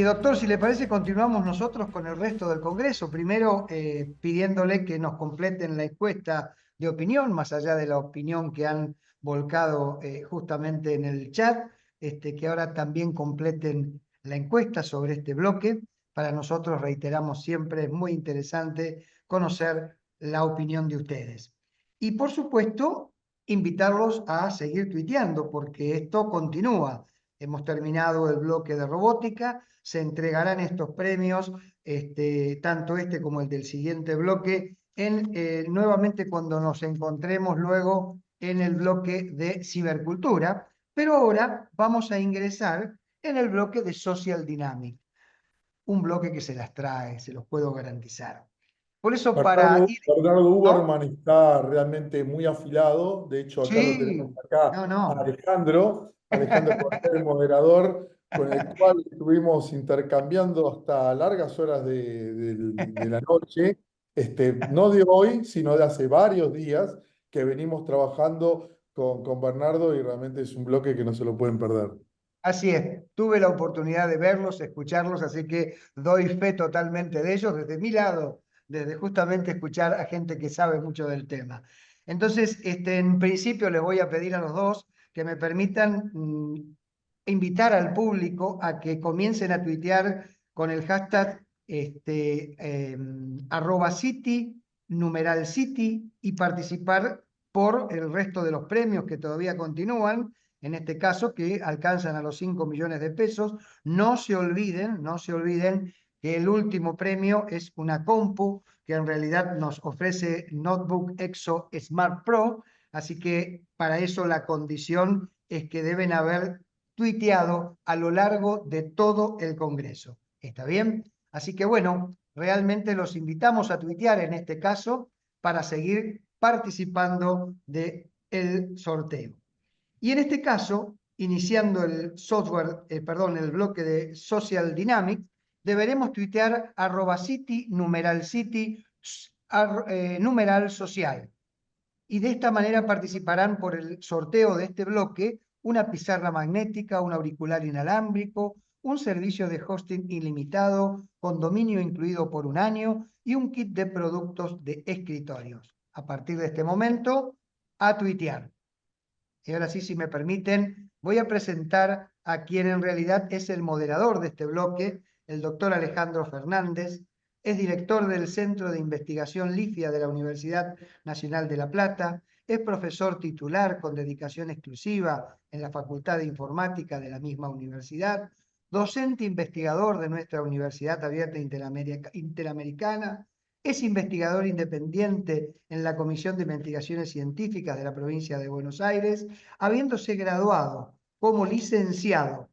Y doctor, si le parece, continuamos nosotros con el resto del Congreso. Primero, pidiéndole que nos completen la encuesta de opinión, más allá de la opinión que han volcado justamente en el chat, que ahora también completen la encuesta sobre este bloque. Para nosotros, reiteramos, siempre es muy interesante conocer la opinión de ustedes. Y por supuesto, invitarlos a seguir tuiteando, porque esto continúa. Hemos terminado el bloque de robótica, se entregarán estos premios, tanto este como el del siguiente bloque, nuevamente cuando nos encontremos luego en el bloque de cibercultura, pero ahora vamos a ingresar en el bloque de Social Dynamic, un bloque que se las trae, se los puedo garantizar. Por eso, para ir, Bernardo ¿no? Uberman está realmente muy afilado. De hecho, acá lo tenemos Sí, acá no, a no. Alejandro Cortés, el moderador, con el cual estuvimos intercambiando hasta largas horas de la noche. No de hoy, sino de hace varios días que venimos trabajando con Bernardo y realmente es un bloque que no se lo pueden perder. Así es, tuve la oportunidad de verlos, escucharlos, así que doy fe totalmente de ellos desde mi lado, desde justamente escuchar a gente que sabe mucho del tema. Entonces, en principio les voy a pedir a los dos que me permitan invitar al público a que comiencen a tuitear con el hashtag @City, numeral City, y participar por el resto de los premios que todavía continúan, en este caso, que alcanzan a los 5 millones de pesos. No se olviden que el último premio es una compu que en realidad nos ofrece Notebook Exo Smart Pro, así que para eso la condición es que deben haber tuiteado a lo largo de todo el Congreso. ¿Está bien? Así que bueno, realmente los invitamos a tuitear en este caso para seguir participando del sorteo. Y en este caso, iniciando el software, perdón, el bloque de Social Dynamics, deberemos tuitear @City, numeral City, numeral social. Y de esta manera participarán por el sorteo de este bloque una pizarra magnética, un auricular inalámbrico, un servicio de hosting ilimitado con dominio incluido por un año y un kit de productos de escritorios. A partir de este momento, a tuitear. Y ahora sí, si me permiten, voy a presentar a quien en realidad es el moderador de este bloque, el doctor Alejandro Fernández. Es director del Centro de Investigación LIFIA de la Universidad Nacional de La Plata. Es profesor titular con dedicación exclusiva en la Facultad de Informática de la misma universidad. Docente investigador de nuestra Universidad Abierta Interamericana. Es investigador independiente en la Comisión de Investigaciones Científicas de la provincia de Buenos Aires, habiéndose graduado como licenciado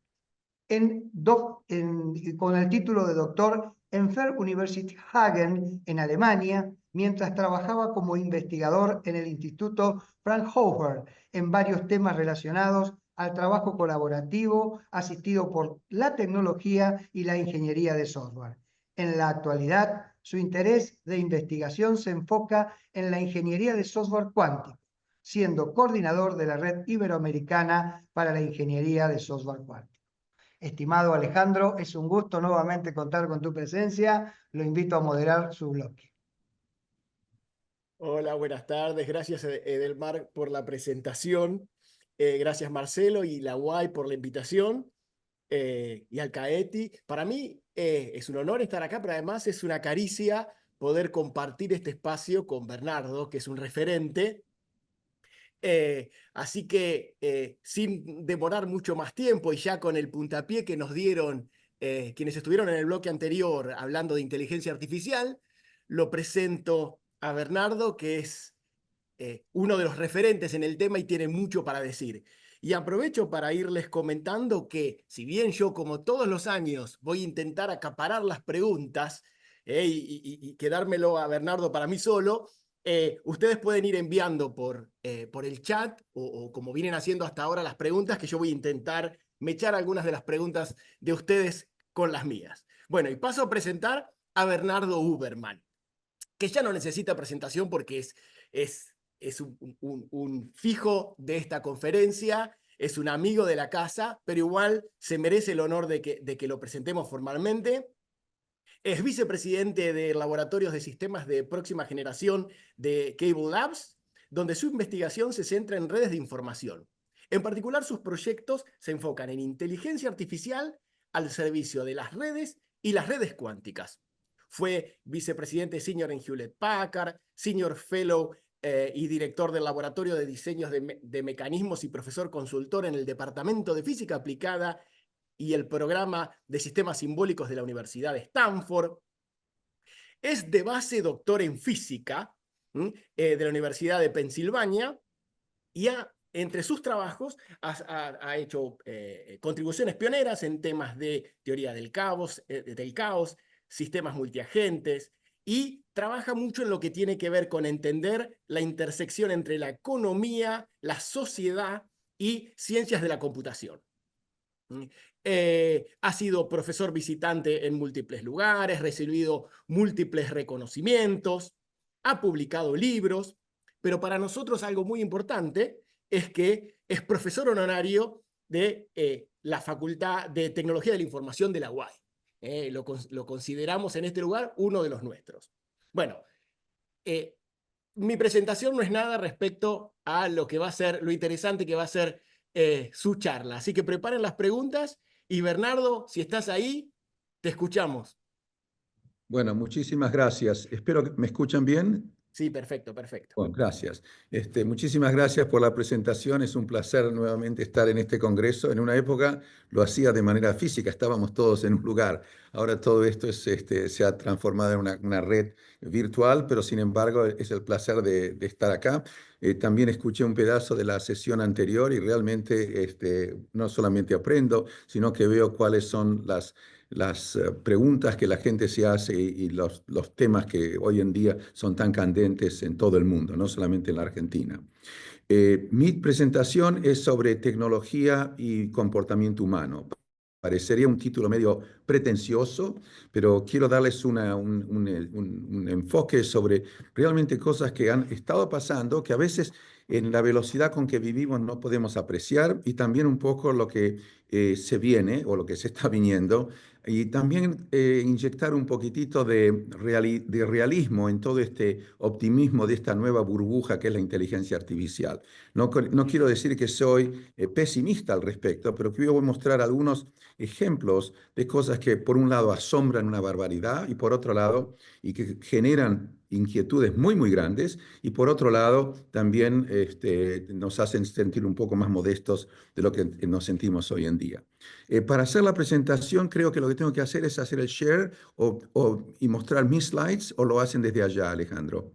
con el título de doctor en Universität Hagen, en Alemania, mientras trabajaba como investigador en el Instituto Fraunhofer en varios temas relacionados al trabajo colaborativo asistido por la tecnología y la ingeniería de software. En la actualidad, su interés de investigación se enfoca en la ingeniería de software cuántico, siendo coordinador de la Red Iberoamericana para la Ingeniería de Software Cuántico. Estimado Alejandro, es un gusto nuevamente contar con tu presencia. Lo invito a moderar su bloque. Hola, buenas tardes. Gracias, Edelmar, por la presentación. Gracias, Marcelo y la UAI por la invitación. Y al Caeti. Para mí es un honor estar acá, pero además es una caricia poder compartir este espacio con Bernardo, que es un referente. Así que sin demorar mucho más tiempo y ya con el puntapié que nos dieron quienes estuvieron en el bloque anterior hablando de inteligencia artificial, lo presento a Bernardo, que es uno de los referentes en el tema y tiene mucho para decir. Y aprovecho para irles comentando que, si bien yo, como todos los años, voy a intentar acaparar las preguntas y quedármelo a Bernardo para mí solo, ustedes pueden ir enviando por el chat o como vienen haciendo hasta ahora las preguntas, que yo voy a intentar mechar algunas de las preguntas de ustedes con las mías. Bueno, y paso a presentar a Bernardo Uberman, que ya no necesita presentación porque es un fijo de esta conferencia es un amigo de la casa, pero igual se merece el honor de que lo presentemos formalmente. Es vicepresidente de Laboratorios de Sistemas de Próxima Generación de Cable Labs, donde su investigación se centra en redes de información. En particular, sus proyectos se enfocan en inteligencia artificial al servicio de las redes y las redes cuánticas. Fue vicepresidente senior en Hewlett Packard, senior fellow y director del Laboratorio de Diseños de Mecanismos y profesor consultor en el Departamento de Física Aplicada y el Programa de Sistemas Simbólicos de la Universidad de Stanford. Es de base doctor en física de la Universidad de Pensilvania y entre sus trabajos ha hecho contribuciones pioneras en temas de teoría del caos, sistemas multiagentes, y trabaja mucho en lo que tiene que ver con entender la intersección entre la economía, la sociedad y ciencias de la computación. Ha sido profesor visitante en múltiples lugares, recibido múltiples reconocimientos, ha publicado libros, pero para nosotros algo muy importante es que es profesor honorario de la Facultad de Tecnología de la Información de la UAI. Lo consideramos en este lugar uno de los nuestros. Bueno, mi presentación no es nada respecto a lo que va a ser, lo interesante que va a ser su charla. Así que preparen las preguntas y Bernardo, si estás ahí, te escuchamos. Bueno, muchísimas gracias. Espero que me escuchan bien. Sí, perfecto, perfecto. Bueno, gracias. Muchísimas gracias por la presentación. Es un placer nuevamente estar en este congreso. En una época lo hacía de manera física, estábamos todos en un lugar. Ahora todo esto se ha transformado en una red virtual, pero sin embargo es el placer de estar acá. También escuché un pedazo de la sesión anterior y realmente no solamente aprendo, sino que veo cuáles son las preguntas que la gente se hace y los temas que hoy en día son tan candentes en todo el mundo, no solamente en la Argentina. Mi presentación es sobre tecnología y comportamiento humano. Parecería un título medio pretencioso, pero quiero darles un enfoque sobre realmente cosas que han estado pasando, que a veces en la velocidad con que vivimos no podemos apreciar, y también un poco lo que se viene o lo que se está viniendo, y también inyectar un poquitito de realismo en todo este optimismo de esta nueva burbuja que es la inteligencia artificial. No quiero decir que soy pesimista al respecto, pero quiero mostrar algunos ejemplos de cosas que por un lado asombran una barbaridad y por otro lado, y que generan inquietudes muy, muy grandes, y por otro lado también nos hacen sentir un poco más modestos de lo que nos sentimos hoy en día. Para hacer la presentación creo que lo que tengo que hacer es hacer el share y mostrar mis slides, o lo hacen desde allá, Alejandro.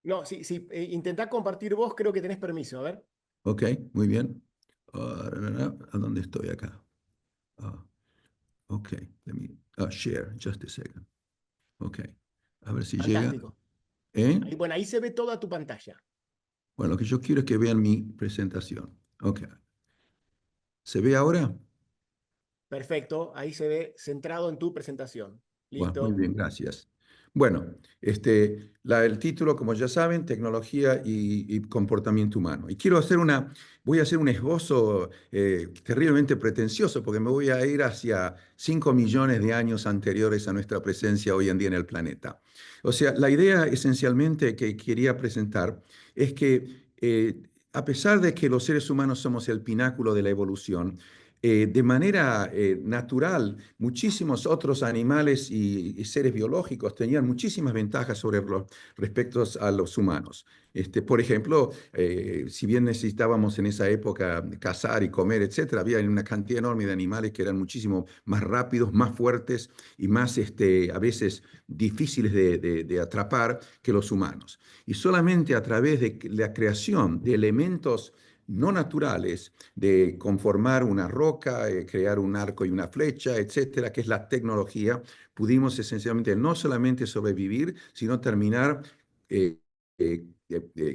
No, sí, intentá compartir vos, creo que tenés permiso, a ver. Ok, muy bien. ¿A dónde estoy acá? Ok, let me share, just a second. Ok, a ver si Fantástico. llega. Bueno, ahí se ve toda tu pantalla. Bueno, lo que yo quiero es que vean mi presentación. Ok. ¿Se ve ahora? Perfecto, ahí se ve centrado en tu presentación. Bueno, Listo. muy bien, gracias. Bueno, el título, como ya saben, tecnología y comportamiento humano. Y voy a hacer un esbozo terriblemente pretencioso, porque me voy a ir hacia 5 millones de años anteriores a nuestra presencia hoy en día en el planeta. O sea, la idea esencialmente que quería presentar es que a pesar de que los seres humanos somos el pináculo de la evolución, de manera natural, muchísimos otros animales y seres biológicos tenían muchísimas ventajas respecto a los humanos. Por ejemplo, si bien necesitábamos en esa época cazar y comer, etcétera, había una cantidad enorme de animales que eran muchísimo más rápidos, más fuertes y más a veces difíciles de atrapar que los humanos. Y solamente a través de la creación de elementos no naturales, de conformar una roca, crear un arco y una flecha, etcétera, que es la tecnología, pudimos esencialmente no solamente sobrevivir, sino terminar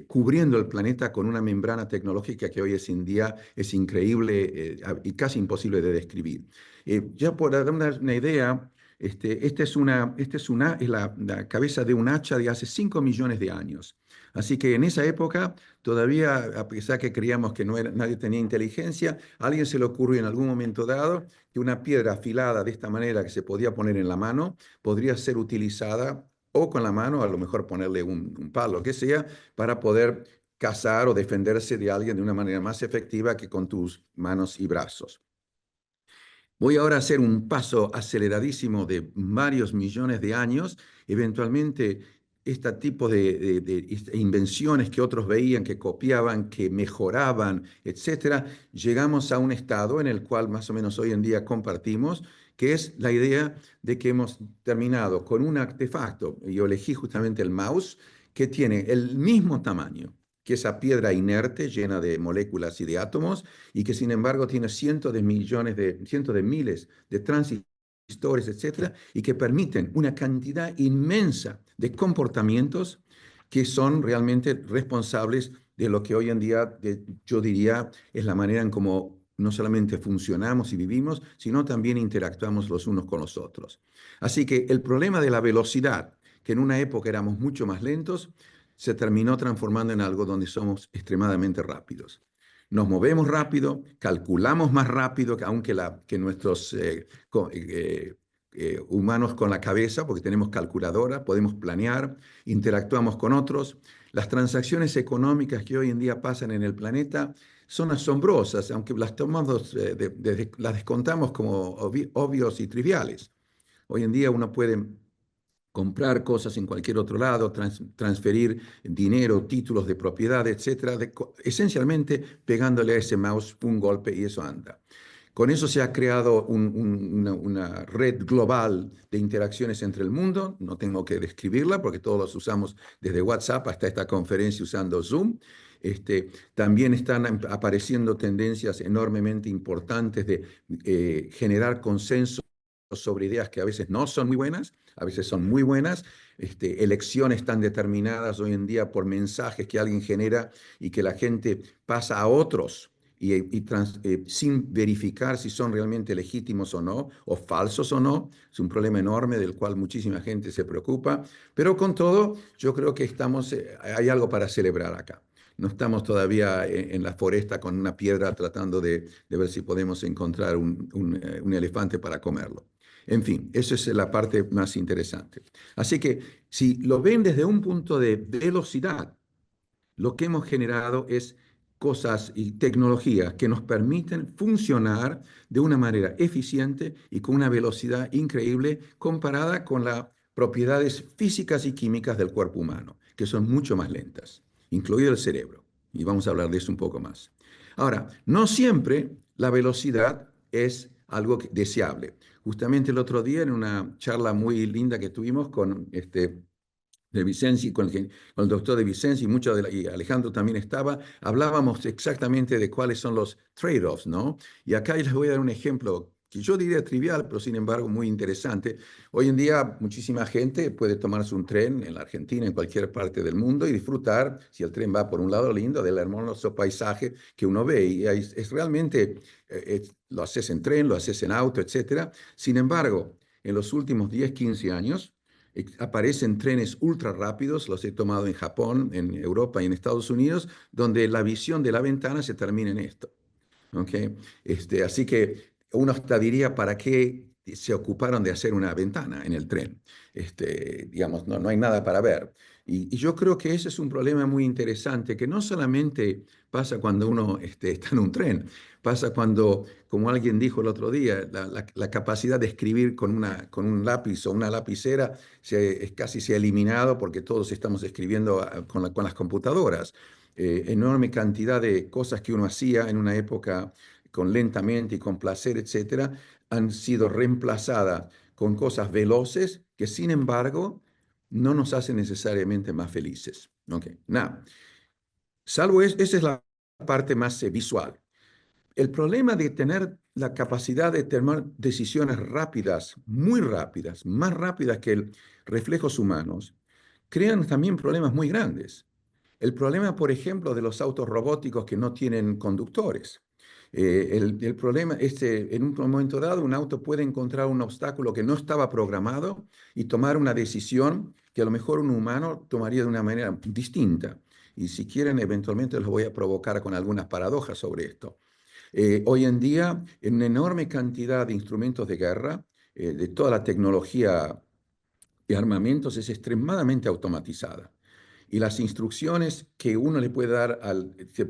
cubriendo el planeta con una membrana tecnológica que hoy en día es increíble y casi imposible de describir. Ya por dar una idea, esta es la cabeza de un hacha de hace 5 millones de años. Así que en esa época, todavía, a pesar que creíamos que nadie tenía inteligencia, a alguien se le ocurrió en algún momento dado que una piedra afilada de esta manera que se podía poner en la mano, podría ser utilizada o con la mano, a lo mejor ponerle un palo, que sea, para poder cazar o defenderse de alguien de una manera más efectiva que con tus manos y brazos. Voy ahora a hacer un paso aceleradísimo de varios millones de años. Eventualmente, este tipo de invenciones que otros veían, que copiaban, que mejoraban, etcétera, llegamos a un estado en el cual más o menos hoy en día compartimos, que es la idea de que hemos terminado con un artefacto. Yo elegí justamente el mouse, que tiene el mismo tamaño que esa piedra inerte llena de moléculas y de átomos, y que sin embargo tiene cientos de miles de transistores, etcétera, y que permiten una cantidad inmensa de comportamientos que son realmente responsables de lo que hoy en día, yo diría, es la manera en cómo no solamente funcionamos y vivimos, sino también interactuamos los unos con los otros. Así que el problema de la velocidad, que en una época éramos mucho más lentos, se terminó transformando en algo donde somos extremadamente rápidos. Nos movemos rápido, calculamos más rápido que nuestros humanos con la cabeza, porque tenemos calculadora, podemos planear, interactuamos con otros. Las transacciones económicas que hoy en día pasan en el planeta son asombrosas, aunque las tomamos, las descontamos como obvios y triviales. Hoy en día uno puede comprar cosas en cualquier otro lado, transferir dinero, títulos de propiedad, etcétera, esencialmente pegándole a ese mouse un golpe y eso anda. Con eso se ha creado una red global de interacciones entre el mundo. No tengo que describirla porque todos los usamos desde WhatsApp hasta esta conferencia usando Zoom. También están apareciendo tendencias enormemente importantes de generar consenso sobre ideas que a veces no son muy buenas, a veces son muy buenas. Elecciones están determinadas hoy en día por mensajes que alguien genera y que la gente pasa a otros sin verificar si son realmente legítimos o no, o falsos o no. Es un problema enorme del cual muchísima gente se preocupa, pero con todo, yo creo que hay algo para celebrar acá. No estamos todavía en la foresta con una piedra tratando de ver si podemos encontrar un elefante para comerlo. En fin, eso es la parte más interesante. Así que si lo ven desde un punto de velocidad, lo que hemos generado es cosas y tecnologías que nos permiten funcionar de una manera eficiente y con una velocidad increíble comparada con las propiedades físicas y químicas del cuerpo humano, que son mucho más lentas, incluido el cerebro. Y vamos a hablar de eso un poco más. Ahora, no siempre la velocidad es algo deseable. Justamente el otro día, en una charla muy linda que tuvimos con de Vicenzi, con el doctor de Vicenzi, y Alejandro también estaba, hablábamos exactamente de cuáles son los trade-offs, ¿no? Y acá les voy a dar un ejemplo que yo diría trivial, pero sin embargo muy interesante. Hoy en día muchísima gente puede tomarse un tren en la Argentina, en cualquier parte del mundo, y disfrutar, si el tren va por un lado lindo, del hermoso paisaje que uno ve. Y es realmente, lo haces en tren, lo haces en auto, etcétera. Sin embargo, en los últimos 10, 15 años, aparecen trenes ultra rápidos, los he tomado en Japón, en Europa y en Estados Unidos, donde la visión de la ventana se termina en esto. ¿Okay? Así que uno hasta diría, ¿para qué se ocuparon de hacer una ventana en el tren? Digamos, no hay nada para ver. Y yo creo que ese es un problema muy interesante, que no solamente pasa cuando uno está en un tren, pasa cuando, como alguien dijo el otro día, la capacidad de escribir con un lápiz o una lapicera casi se ha eliminado porque todos estamos escribiendo con las computadoras. Enorme cantidad de cosas que uno hacía en una época con lentamente y con placer, etcétera, han sido reemplazadas con cosas veloces que, sin embargo, no nos hacen necesariamente más felices. Okay. Nada. Esa es la parte más visual. El problema de tener la capacidad de tomar decisiones rápidas, muy rápidas, más rápidas que reflejos humanos, crean también problemas muy grandes. El problema, por ejemplo, de los autos robóticos que no tienen conductores. El problema es que en un momento dado un auto puede encontrar un obstáculo que no estaba programado y tomar una decisión que a lo mejor un humano tomaría de una manera distinta. Y si quieren, eventualmente los voy a provocar con algunas paradojas sobre esto. Hoy en día, en una enorme cantidad de instrumentos de guerra, de toda la tecnología de armamentos es extremadamente automatizada. Y las instrucciones que uno le puede dar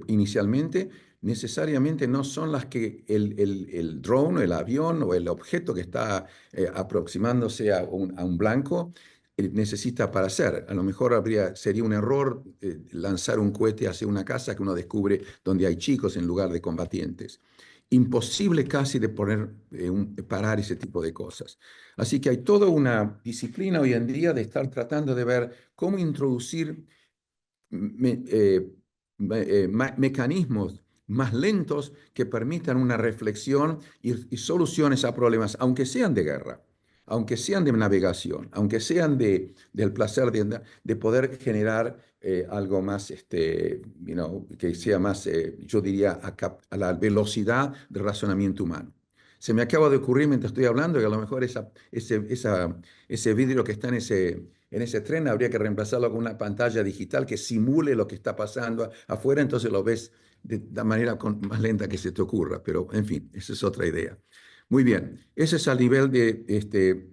inicialmente necesariamente no son las que el drone, o el avión o el objeto que está aproximándose a un blanco necesita para hacer. A lo mejor sería un error lanzar un cohete hacia una casa que uno descubre donde hay chicos en lugar de combatientes. Imposible casi de parar ese tipo de cosas. Así que hay toda una disciplina hoy en día de estar tratando de ver cómo introducir mecanismos más lentos que permitan una reflexión y soluciones a problemas, aunque sean de guerra, aunque sean de navegación, aunque sean del placer de poder generar algo más, que sea más, yo diría, a la velocidad de razonamiento humano. Se me acaba de ocurrir mientras estoy hablando que a lo mejor ese vidrio que está en ese tren habría que reemplazarlo con una pantalla digital que simule lo que está pasando afuera, entonces lo ves de la manera más lenta que se te ocurra, pero en fin, esa es otra idea. Muy bien, ese es al nivel de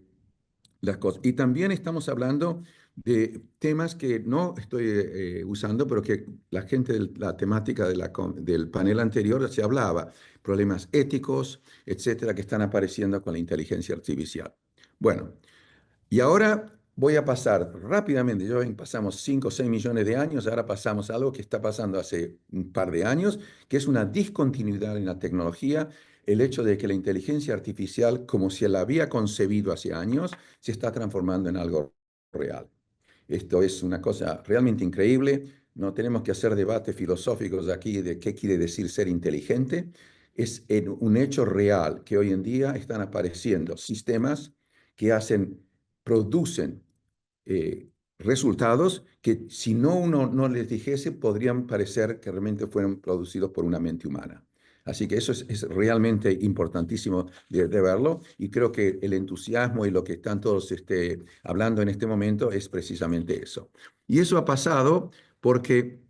las cosas. Y también estamos hablando de temas que no estoy usando, pero que la gente de la temática del panel anterior se hablaba, problemas éticos, etcétera, que están apareciendo con la inteligencia artificial. Bueno, y ahora voy a pasar rápidamente, pasamos 5 o 6 millones de años, ahora pasamos a algo que está pasando hace un par de años, que es una discontinuidad en la tecnología, el hecho de que la inteligencia artificial, como se la había concebido hace años, se está transformando en algo real. Esto es una cosa realmente increíble. No tenemos que hacer debates filosóficos aquí de qué quiere decir ser inteligente. Es un hecho real que hoy en día están apareciendo sistemas que producen resultados que si uno no les dijese podrían parecer que realmente fueron producidos por una mente humana. Así que eso es realmente importantísimo de verlo y creo que el entusiasmo y lo que están todos hablando en este momento es precisamente eso. Y eso ha pasado porque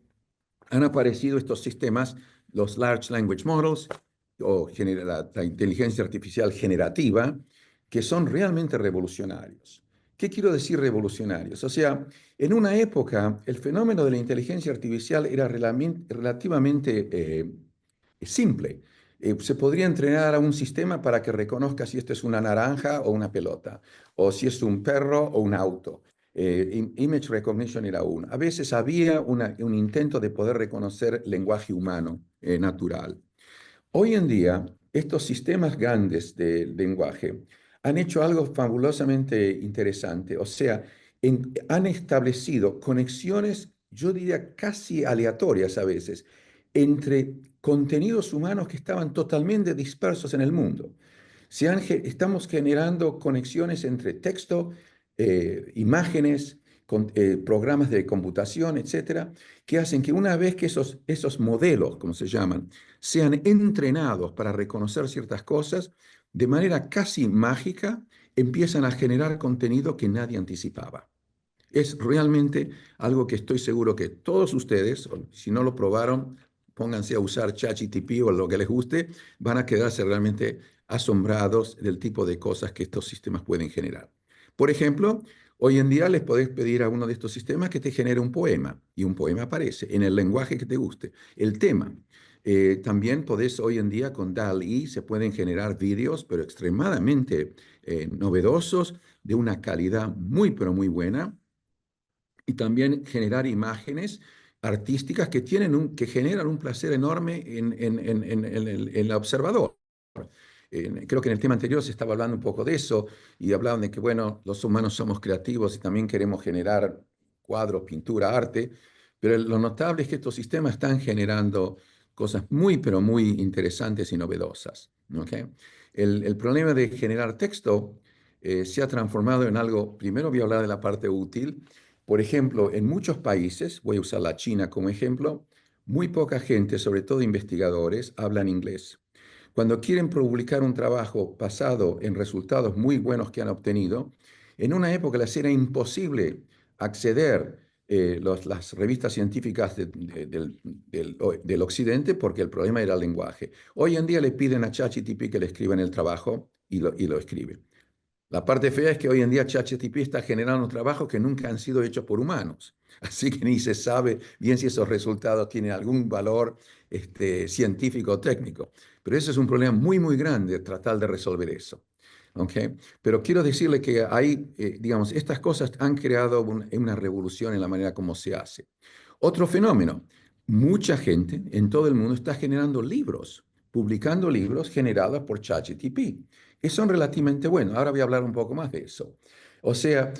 han aparecido estos sistemas, los Large Language Models o la inteligencia artificial generativa, que son realmente revolucionarios. ¿Qué quiero decir revolucionarios? O sea, en una época el fenómeno de la inteligencia artificial era relativamente simple. Se podría entrenar a un sistema para que reconozca si esto es una naranja o una pelota, o si es un perro o un auto. Image recognition era uno. A veces había un intento de poder reconocer lenguaje humano natural. Hoy en día, estos sistemas grandes de lenguaje han hecho algo fabulosamente interesante. O sea, han establecido conexiones, yo diría casi aleatorias a veces, entre contenidos humanos que estaban totalmente dispersos en el mundo. Estamos generando conexiones entre texto, imágenes, programas de computación, etcétera, que hacen que una vez que esos modelos, como se llaman, sean entrenados para reconocer ciertas cosas, de manera casi mágica, empiezan a generar contenido que nadie anticipaba. Es realmente algo que estoy seguro que todos ustedes, si no lo probaron, pónganse a usar ChatGPT o lo que les guste, van a quedarse realmente asombrados del tipo de cosas que estos sistemas pueden generar. Por ejemplo, hoy en día les podés pedir a uno de estos sistemas que te genere un poema y un poema aparece en el lenguaje que te guste. El tema. También podés hoy en día con DALL-E se pueden generar vídeos, pero extremadamente novedosos, de una calidad muy, pero muy buena y también generar imágenes artísticas que generan un placer enorme en el observador. Creo que en el tema anterior se estaba hablando un poco de eso y hablaban de que, bueno, los humanos somos creativos y también queremos generar cuadros, pintura, arte, pero lo notable es que estos sistemas están generando cosas muy, pero muy interesantes y novedosas. ¿Okay? El problema de generar texto se ha transformado en algo, primero voy a hablar de la parte útil. Por ejemplo, en muchos países, voy a usar la China como ejemplo, muy poca gente, sobre todo investigadores, hablan inglés. Cuando quieren publicar un trabajo basado en resultados muy buenos que han obtenido, en una época les era imposible acceder las revistas científicas del occidente porque el problema era el lenguaje. Hoy en día le piden a ChatGPT que le escriba en el trabajo y lo escribe. La parte fea es que hoy en día ChatGPT está generando trabajos que nunca han sido hechos por humanos. Así que ni se sabe bien si esos resultados tienen algún valor científico o técnico. Pero ese es un problema muy, muy grande, tratar de resolver eso. ¿Okay? Pero quiero decirle que hay, digamos, estas cosas han creado una revolución en la manera como se hace. Otro fenómeno, mucha gente en todo el mundo está generando libros, publicando libros generados por ChatGPT, que son relativamente buenos. Ahora voy a hablar un poco más de eso. O sea,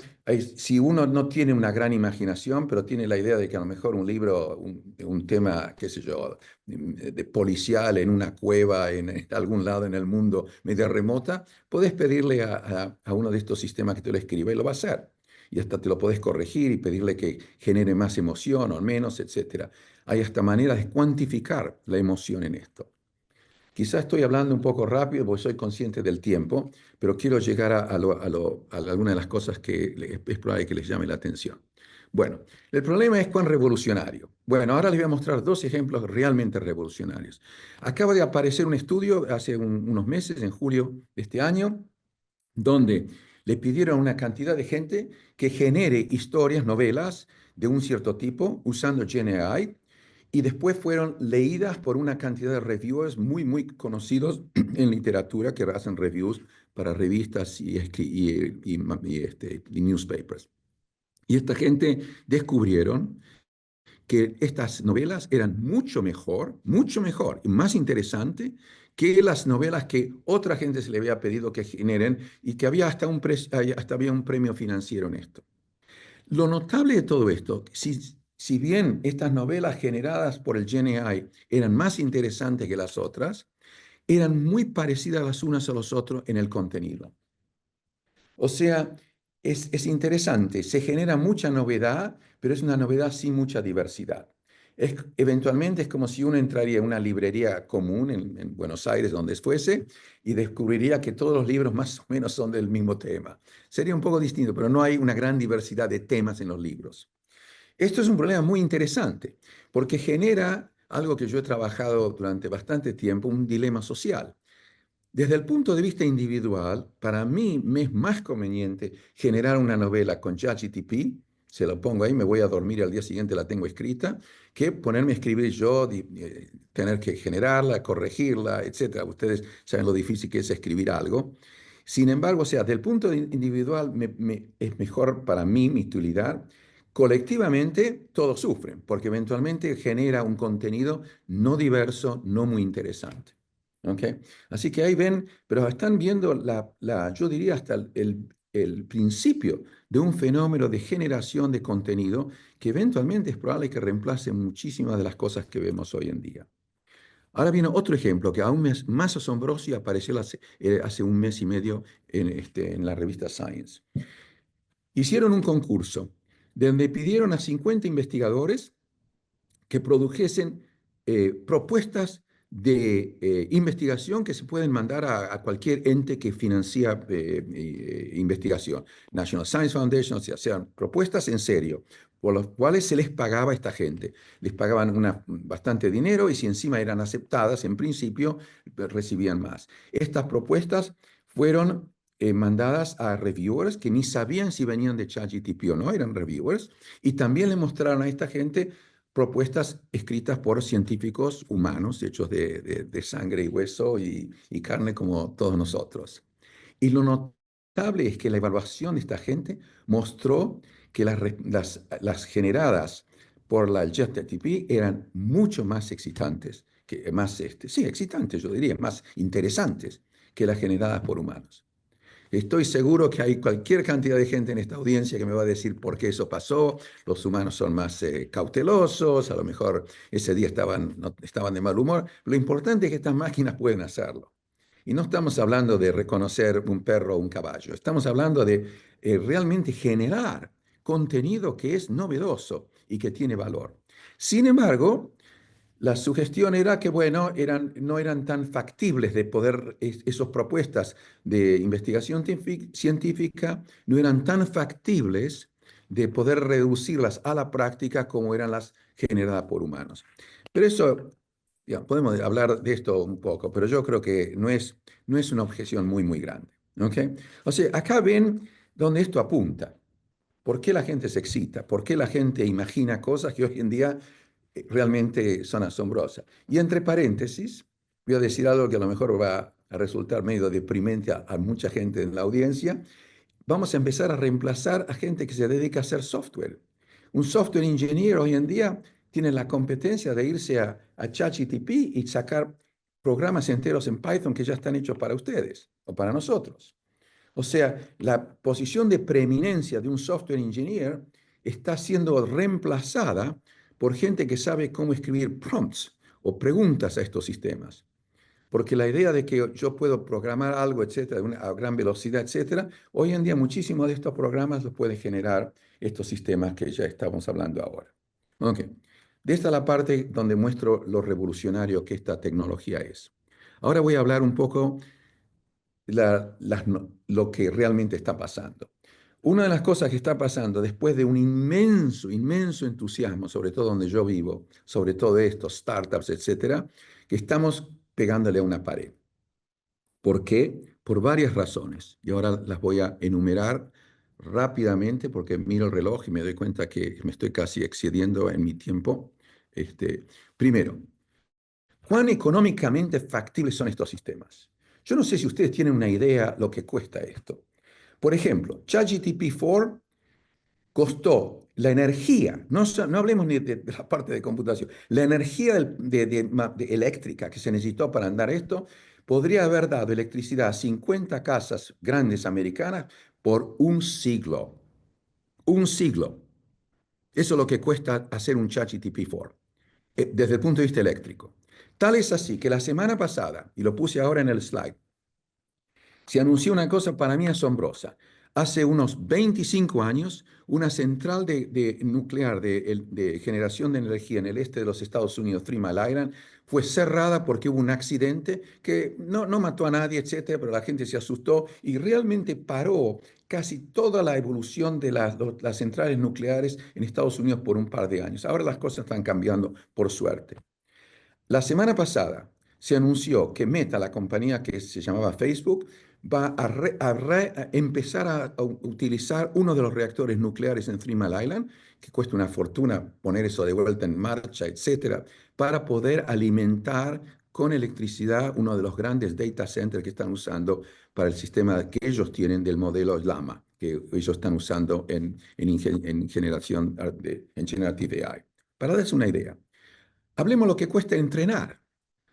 si uno no tiene una gran imaginación, pero tiene la idea de que a lo mejor un libro, un tema, qué sé yo, de policial en una cueva en algún lado en el mundo media remota, puedes pedirle a uno de estos sistemas que te lo escriba y lo va a hacer. Y hasta te lo puedes corregir y pedirle que genere más emoción o menos, etc. Hay hasta maneras de cuantificar la emoción en esto. Quizás estoy hablando un poco rápido porque soy consciente del tiempo, pero quiero llegar a alguna de las cosas que es probable que les llame la atención. Bueno, el problema es cuán revolucionario. Bueno, ahora les voy a mostrar dos ejemplos realmente revolucionarios. Acaba de aparecer un estudio hace unos meses, en julio de este año, donde le pidieron a una cantidad de gente que genere historias, novelas de un cierto tipo usando GenAI, y después fueron leídas por una cantidad de reviewers muy, muy conocidos en literatura que hacen reviews para revistas y newspapers. Y esta gente descubrieron que estas novelas eran mucho mejor y más interesante que las novelas que otra gente se le había pedido que generen y que había hasta había un premio financiero en esto. Lo notable de todo esto, si bien estas novelas generadas por el GenAI eran más interesantes que las otras, eran muy parecidas las unas a los otros en el contenido. O sea, es interesante, se genera mucha novedad, pero es una novedad sin mucha diversidad. Eventualmente es como si uno entraría en una librería común en Buenos Aires, donde fuese, y descubriría que todos los libros más o menos son del mismo tema. Sería un poco distinto, pero no hay una gran diversidad de temas en los libros. Esto es un problema muy interesante, porque genera algo que yo he trabajado durante bastante tiempo, un dilema social. Desde el punto de vista individual, para mí me es más conveniente generar una novela con ChatGPT, se lo pongo ahí, me voy a dormir y al día siguiente la tengo escrita, que ponerme a escribir yo, tener que generarla, corregirla, etc. Ustedes saben lo difícil que es escribir algo. Sin embargo, o sea, del punto individual es mejor para mí, mi utilidad. Colectivamente, todos sufren, porque eventualmente genera un contenido no diverso, no muy interesante. ¿Okay? Así que ahí ven, pero están viendo yo diría hasta el principio de un fenómeno de generación de contenido que eventualmente es probable que reemplace muchísimas de las cosas que vemos hoy en día. Ahora viene otro ejemplo que aún es más asombroso y apareció hace un mes y medio en la revista Science. Hicieron un concurso donde pidieron a 50 investigadores que produjesen propuestas de investigación que se pueden mandar a cualquier ente que financia investigación. National Science Foundation, o sea, sean propuestas en serio, por las cuales se les pagaba a esta gente. Les pagaban bastante dinero y si encima eran aceptadas, en principio, recibían más. Estas propuestas fueron mandadas a reviewers que ni sabían si venían de ChatGPT o no, eran reviewers, y también le mostraron a esta gente propuestas escritas por científicos humanos, hechos de sangre y hueso y carne como todos nosotros. Y lo notable es que la evaluación de esta gente mostró que las generadas por el ChatGPT eran mucho más excitantes, excitantes yo diría, más interesantes que las generadas por humanos. Estoy seguro que hay cualquier cantidad de gente en esta audiencia que me va a decir por qué eso pasó. Los humanos son más cautelosos, a lo mejor ese día estaban de mal humor. Lo importante es que estas máquinas pueden hacerlo. Y no estamos hablando de reconocer un perro o un caballo, estamos hablando de realmente generar contenido que es novedoso y que tiene valor. Sin embargo, la sugestión era que, bueno, no eran tan factibles de poder, esas propuestas de investigación científica no eran tan factibles de poder reducirlas a la práctica como eran las generadas por humanos. Pero eso, ya, podemos hablar de esto un poco, pero yo creo que no es una objeción muy, muy grande. ¿Ok? O sea, acá ven donde esto apunta. ¿Por qué la gente se excita? ¿Por qué la gente imagina cosas que hoy en día realmente son asombrosas? Y entre paréntesis, voy a decir algo que a lo mejor va a resultar medio deprimente a mucha gente en la audiencia. Vamos a empezar a reemplazar a gente que se dedica a hacer software. Un software engineer hoy en día tiene la competencia de irse a ChatGPT y sacar programas enteros en Python que ya están hechos para ustedes o para nosotros. O sea, la posición de preeminencia de un software engineer está siendo reemplazada por gente que sabe cómo escribir prompts o preguntas a estos sistemas. Porque la idea de que yo puedo programar algo, etcétera, a gran velocidad, etcétera, hoy en día muchísimos de estos programas los pueden generar estos sistemas que ya estamos hablando ahora. Ok. De esta es la parte donde muestro lo revolucionario que esta tecnología es. Ahora voy a hablar un poco lo que realmente está pasando. Una de las cosas que está pasando después de un inmenso, inmenso entusiasmo, sobre todo donde yo vivo, sobre todo estos startups, etcétera, que estamos pegándole a una pared. ¿Por qué? Por varias razones. Y ahora las voy a enumerar rápidamente porque miro el reloj y me doy cuenta que me estoy casi excediendo en mi tiempo. Primero, ¿cuán económicamente factibles son estos sistemas? Yo no sé si ustedes tienen una idea lo que cuesta esto. Por ejemplo, ChatGPT-4 costó la energía, no hablemos ni de la parte de computación, la energía eléctrica que se necesitó para andar esto, podría haber dado electricidad a 50 casas grandes americanas por un siglo. Un siglo. Eso es lo que cuesta hacer un ChatGPT-4, desde el punto de vista eléctrico. Tal es así que la semana pasada, y lo puse ahora en el slide, se anunció una cosa para mí asombrosa. Hace unos 25 años, una central nuclear de generación de energía en el este de los Estados Unidos, Three Mile Island, fue cerrada porque hubo un accidente que no mató a nadie, etcétera, pero la gente se asustó y realmente paró casi toda la evolución de las centrales nucleares en Estados Unidos por un par de años. Ahora las cosas están cambiando, por suerte. La semana pasada se anunció que Meta, la compañía que se llamaba Facebook, va a empezar a utilizar uno de los reactores nucleares en Three Mile Island, que cuesta una fortuna poner eso de vuelta en marcha, etcétera, para poder alimentar con electricidad uno de los grandes data centers que están usando para el sistema que ellos tienen del modelo Llama, que ellos están usando en generación en Generative AI. Para darles una idea, hablemos lo que cuesta entrenar.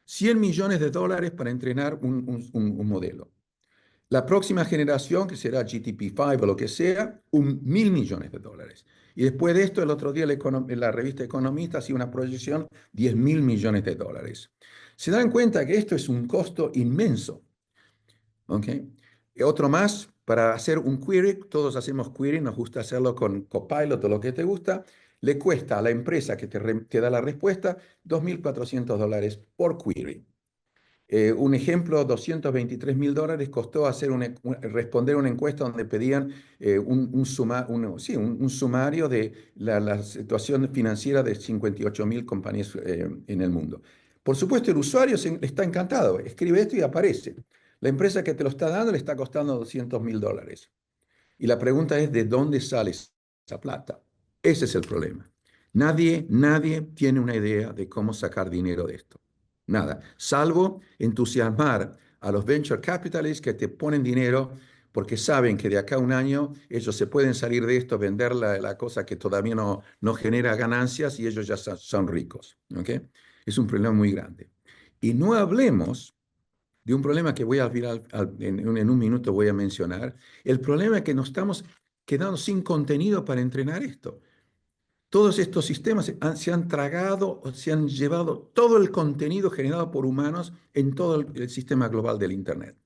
$100 millones para entrenar un modelo. La próxima generación, que será GTP5 o lo que sea, $1.000 millones. Y después de esto, el otro día la revista Economista hacía una proyección, $10.000 millones. Se dan cuenta que esto es un costo inmenso. ¿Okay? Y otro más, para hacer un query, todos hacemos query, nos gusta hacerlo con Copilot o lo que te gusta, le cuesta a la empresa que te da la respuesta $2.400 por query. Un ejemplo, $223.000 costó responder una encuesta donde pedían un sumario de la situación financiera de 58.000 compañías en el mundo. Por supuesto, el usuario está encantado, escribe esto y aparece. La empresa que te lo está dando le está costando $200.000. Y la pregunta es, ¿de dónde sale esa plata? Ese es el problema. Nadie tiene una idea de cómo sacar dinero de esto. Nada, salvo entusiasmar a los venture capitalists que te ponen dinero porque saben que de acá a un año ellos se pueden salir de esto, vender la cosa que todavía no genera ganancias y ellos ya son ricos. ¿Okay? Es un problema muy grande. Y no hablemos de un problema que voy a en un minuto voy a mencionar. El problema es que nos estamos quedando sin contenido para entrenar esto. Todos estos sistemas se han tragado, se han llevado todo el contenido generado por humanos en todo el sistema global del Internet.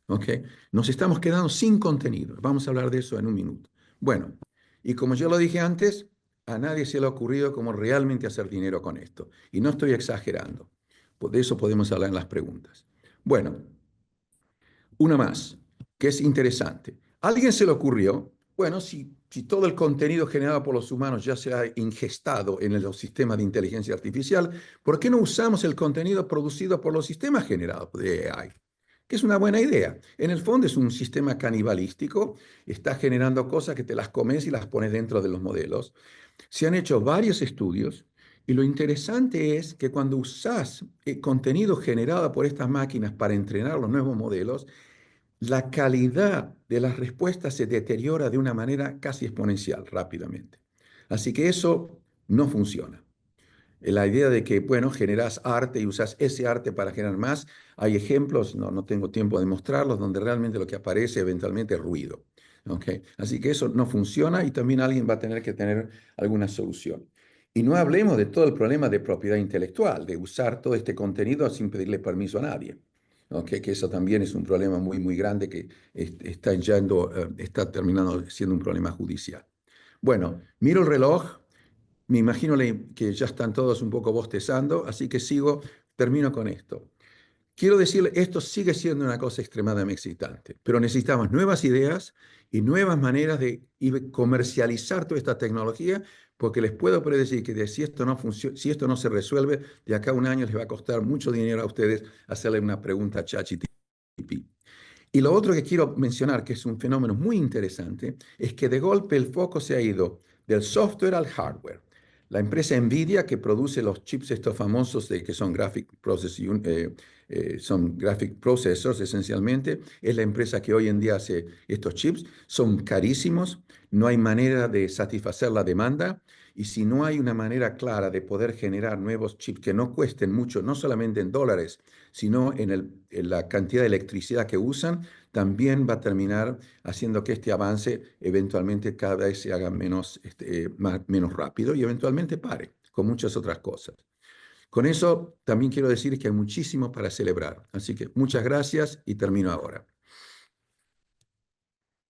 ¿Okay? Nos estamos quedando sin contenido. Vamos a hablar de eso en un minuto. Bueno, y como yo lo dije antes, a nadie se le ha ocurrido cómo realmente hacer dinero con esto. Y no estoy exagerando. De eso podemos hablar en las preguntas. Bueno, una más, que es interesante. ¿A alguien se le ocurrió Bueno, si todo el contenido generado por los humanos ya se ha ingestado en los sistemas de inteligencia artificial, ¿por qué no usamos el contenido producido por los sistemas generados de AI? Que es una buena idea. En el fondo es un sistema canibalístico, está generando cosas que te las comes y las pones dentro de los modelos. Se han hecho varios estudios y lo interesante es que cuando usas contenido generado por estas máquinas para entrenar los nuevos modelos, la calidad de las respuestas se deteriora de una manera casi exponencial rápidamente. Así que eso no funciona. La idea de que, bueno, generas arte y usas ese arte para generar más, hay ejemplos, no tengo tiempo de mostrarlos, donde realmente lo que aparece eventualmente es ruido. ¿Ok? Así que eso no funciona y también alguien va a tener que tener alguna solución. Y no hablemos de todo el problema de propiedad intelectual, de usar todo este contenido sin pedirle permiso a nadie. ¿Ok? Que eso también es un problema muy, muy grande que está terminando siendo un problema judicial. Bueno, miro el reloj. Me imagino que ya están todos un poco bostezando, así que termino con esto. Quiero decirle, esto sigue siendo una cosa extremadamente excitante, pero necesitamos nuevas ideas y nuevas maneras de comercializar toda esta tecnología, porque les puedo predecir que si esto no funciona, si esto no se resuelve, de acá a un año les va a costar mucho dinero a ustedes hacerle una pregunta a ChatGPT. Y lo otro que quiero mencionar, que es un fenómeno muy interesante, es que de golpe el foco se ha ido del software al hardware. La empresa Nvidia, que produce los chips estos famosos que son son graphic processors esencialmente, es la empresa que hoy en día hace estos chips. Son carísimos, no hay manera de satisfacer la demanda y si no hay una manera clara de poder generar nuevos chips que no cuesten mucho, no solamente en dólares, sino en la cantidad de electricidad que usan, también va a terminar haciendo que este avance eventualmente cada vez se haga menos rápido y eventualmente pare, con muchas otras cosas. Con eso también quiero decir que hay muchísimo para celebrar. Así que muchas gracias y termino ahora.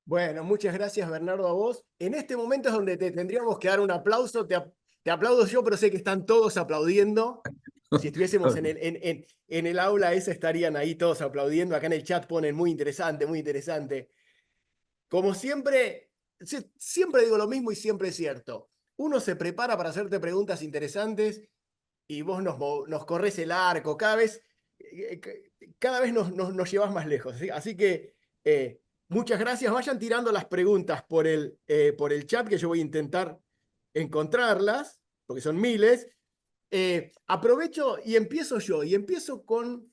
Bueno, muchas gracias, Bernardo, a vos. En este momento es donde te tendríamos que dar un aplauso. Te aplaudo yo, pero sé que están todos aplaudiendo. Si estuviésemos en el aula esa, estarían ahí todos aplaudiendo. Acá en el chat ponen muy interesante, muy interesante. Como siempre, siempre digo lo mismo y siempre es cierto. Uno se prepara para hacerte preguntas interesantes y vos nos corres el arco. Cada vez nos llevas más lejos. ¿Sí? Así que muchas gracias. Vayan tirando las preguntas por el chat, que yo voy a intentar encontrarlas, porque son miles. Aprovecho y empiezo yo. Y empiezo con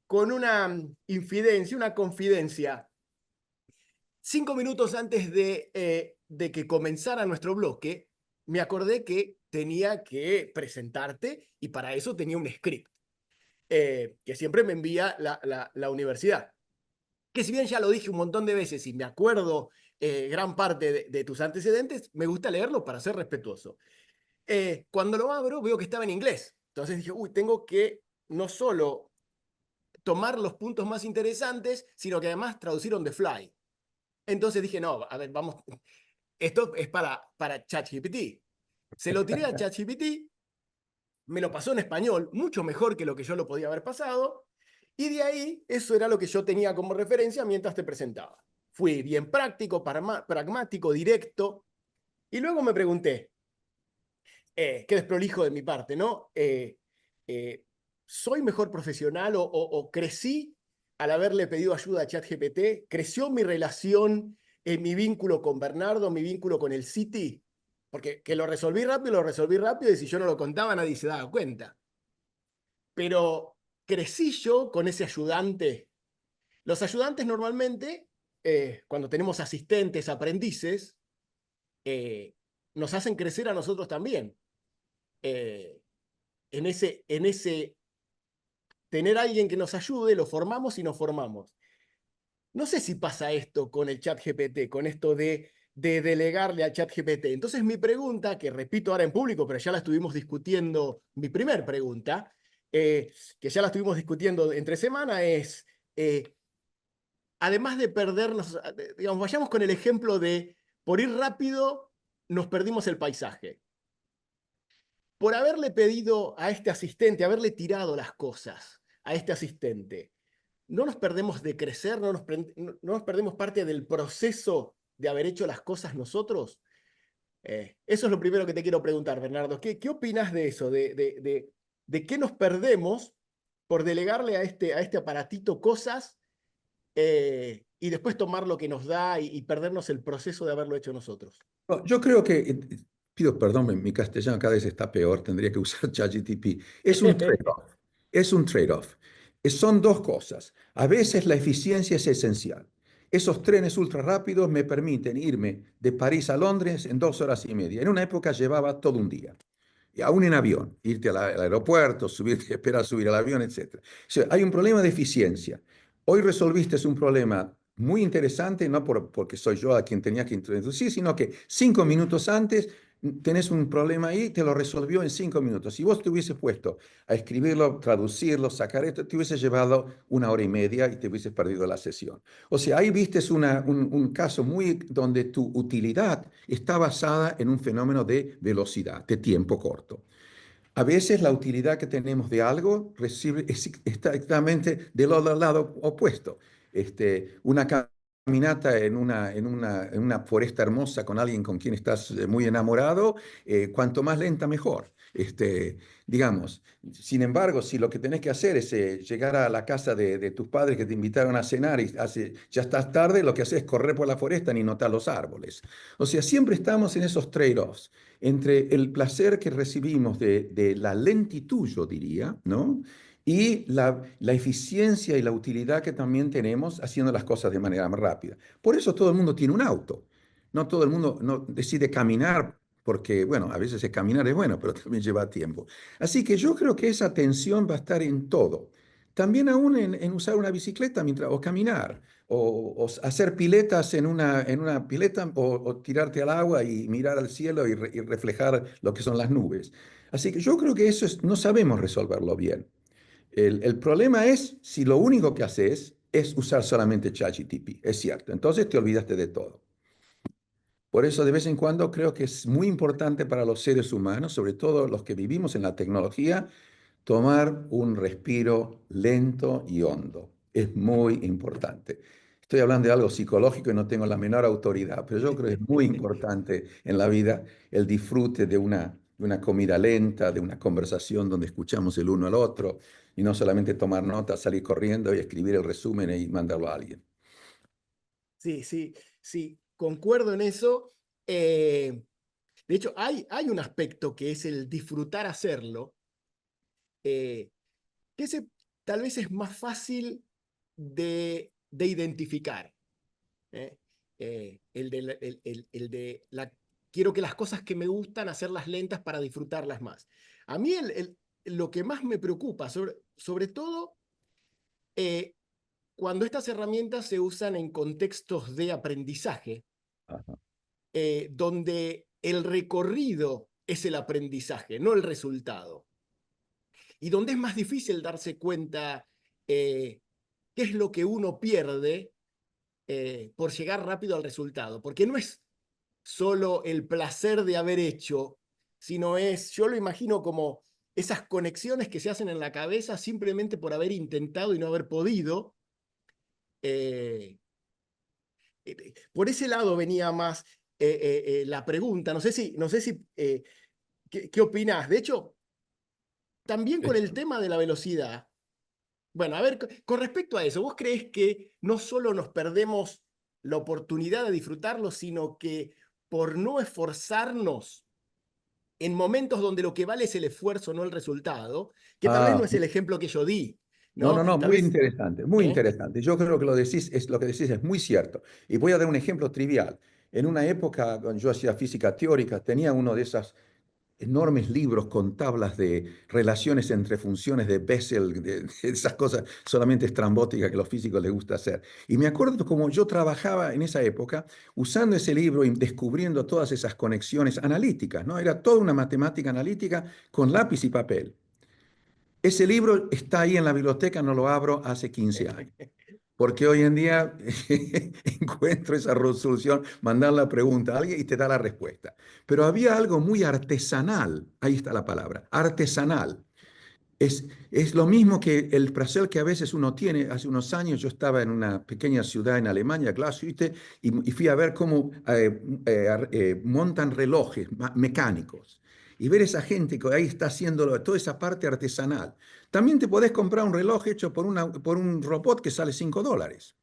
una infidencia, una confidencia. 5 minutos antes de que comenzara nuestro bloque, me acordé que tenía que presentarte y para eso tenía un script que siempre me envía la universidad. Que si bien ya lo dije un montón de veces y me acuerdo gran parte de tus antecedentes, me gusta leerlo para ser respetuoso. Cuando lo abro veo que estaba en inglés. Entonces dije, uy, tengo que no solo tomar los puntos más interesantes, sino que además traducir on the fly. Entonces dije, no, a ver, vamos, esto es para ChatGPT. Se lo tiré a ChatGPT, me lo pasó en español, mucho mejor que lo que yo lo podía haber pasado, y de ahí eso era lo que yo tenía como referencia mientras te presentaba. Fui bien práctico, pragmático, directo, y luego me pregunté, qué desprolijo de mi parte, ¿no? ¿Soy mejor profesional o crecí al haberle pedido ayuda a ChatGPT? ¿Creció mi relación, mi vínculo con Bernardo, mi vínculo con el City? Porque que lo resolví rápido, y si yo no lo contaba nadie se daba cuenta. Pero crecí yo con ese ayudante. Los ayudantes normalmente, cuando tenemos asistentes, aprendices, nos hacen crecer a nosotros también. En ese tener a alguien que nos ayude, lo formamos y nos formamos. No sé si pasa esto con el ChatGPT, con esto de delegarle al ChatGPT. Entonces mi pregunta, que repito ahora en público, pero ya la estuvimos discutiendo, mi primer pregunta, que ya la estuvimos discutiendo entre semana, es, además de perdernos, digamos, vayamos con el ejemplo de, por ir rápido, nos perdimos el paisaje. Por haberle pedido a este asistente, haberle tirado las cosas a este asistente, no nos perdemos de crecer, no nos perdemos parte del proceso de haber hecho las cosas nosotros. Eso es lo primero que te quiero preguntar, Bernardo. ¿Qué opinas de eso? De qué nos perdemos por delegarle a este aparatito cosas y después tomar lo que nos da y perdernos el proceso de haberlo hecho nosotros. No, yo creo que, pido perdón, mi castellano cada vez está peor, tendría que usar ChatGPT. Es un trade-off, es un trade-off. Son dos cosas. A veces la eficiencia es esencial. Esos trenes ultra rápidos me permiten irme de París a Londres en 2 horas y media. En una época llevaba todo un día. Y aún en avión, irte al aeropuerto, subirte, esperar a subir al avión, etc. O sea, hay un problema de eficiencia. Hoy resolviste un problema muy interesante, no porque soy yo a quien tenía que introducir, sino que 5 minutos antes tenés un problema ahí, te lo resolvió en 5 minutos. Si vos te hubieses puesto a escribirlo, traducirlo, sacar esto, te hubiese llevado 1 hora y media y te hubieses perdido la sesión. O sea, ahí viste un caso muy donde tu utilidad está basada en un fenómeno de velocidad, de tiempo corto. A veces la utilidad que tenemos de algo es exactamente del otro lado opuesto. Una caminata en una foresta hermosa con alguien con quien estás muy enamorado, cuanto más lenta, mejor. Digamos, sin embargo, si lo que tenés que hacer es llegar a la casa de tus padres que te invitaron a cenar y ya estás tarde, lo que haces es correr por la foresta ni notar los árboles. O sea, siempre estamos en esos trade-offs entre el placer que recibimos de la lentitud, yo diría, ¿no? Y la eficiencia y la utilidad que también tenemos haciendo las cosas de manera más rápida. Por eso todo el mundo tiene un auto. No todo el mundo no decide caminar porque, bueno, a veces caminar es bueno, pero también lleva tiempo. Así que yo creo que esa tensión va a estar en todo. También aún en usar una bicicleta o caminar o hacer piletas en una pileta o tirarte al agua y mirar al cielo y reflejar lo que son las nubes. Así que yo creo que eso no sabemos resolverlo bien. El problema es si lo único que haces es usar solamente ChatGPT, es cierto. Entonces te olvidaste de todo. Por eso de vez en cuando creo que es muy importante para los seres humanos, sobre todo los que vivimos en la tecnología, tomar un respiro lento y hondo. Es muy importante. Estoy hablando de algo psicológico y no tengo la menor autoridad, pero yo creo que es muy importante en la vida el disfrute de una comida lenta, de una conversación donde escuchamos el uno al otro y no solamente tomar notas, salir corriendo y escribir el resumen y mandarlo a alguien. Sí, sí, sí, concuerdo en eso. De hecho, hay un aspecto que es el disfrutar hacerlo, que ese tal vez es más fácil de identificar. ¿Eh? Quiero que las cosas que me gustan, hacerlas lentas para disfrutarlas más. A mí lo que más me preocupa, sobre todo cuando estas herramientas se usan en contextos de aprendizaje, Ajá. donde el recorrido es el aprendizaje, no el resultado. Y donde es más difícil darse cuenta qué es lo que uno pierde por llegar rápido al resultado. Porque no es solo el placer de haber hecho, sino yo lo imagino como esas conexiones que se hacen en la cabeza simplemente por haber intentado y no haber podido. Por ese lado venía más la pregunta. No sé si ¿qué opinás? De hecho, también con el tema de la velocidad. Bueno, a ver, con respecto a eso, ¿vos creés que no solo nos perdemos la oportunidad de disfrutarlo, sino que por no esforzarnos en momentos donde lo que vale es el esfuerzo, no el resultado, que tal vez no Ah, es el ejemplo que yo di, no, ¿no? no, no, Tal muy vez, interesante, muy ¿eh? interesante. Yo creo que lo que decís es muy cierto. Y voy a dar un ejemplo trivial. En una época, cuando yo hacía física teórica, tenía uno de esos enormes libros con tablas de relaciones entre funciones de Bessel, de esas cosas solamente estrambóticas que a los físicos les gusta hacer. Y me acuerdo como yo trabajaba en esa época usando ese libro y descubriendo todas esas conexiones analíticas, ¿no? Era toda una matemática analítica con lápiz y papel. Ese libro está ahí en la biblioteca, no lo abro hace 15 años. Porque hoy en día encuentro esa resolución, mandar la pregunta a alguien y te da la respuesta. Pero había algo muy artesanal, ahí está la palabra, artesanal, Es lo mismo que el placer que a veces uno tiene. Hace unos años yo estaba en una pequeña ciudad en Alemania, Glashütte, y fui a ver cómo montan relojes mecánicos. Y ver esa gente que ahí está haciendo toda esa parte artesanal. También te podés comprar un reloj hecho por un robot que sale $5.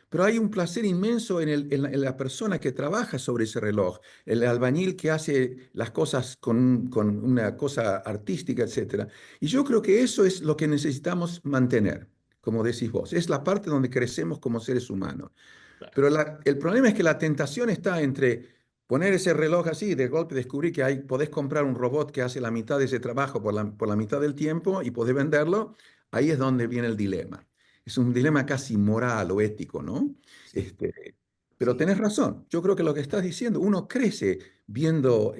Pero hay un placer inmenso en la persona que trabaja sobre ese reloj, el albañil que hace las cosas con una cosa artística, etcétera. Y yo creo que eso es lo que necesitamos mantener, como decís vos. Es la parte donde crecemos como seres humanos. Claro. Pero el problema es que la tentación está entre poner ese reloj así y de golpe descubrir que podés comprar un robot que hace la mitad de ese trabajo por la mitad del tiempo y podés venderlo. Ahí es donde viene el dilema. Es un dilema casi moral o ético, ¿no? Sí, Este, pero sí. tenés razón. Yo creo que lo que estás diciendo, uno crece viendo,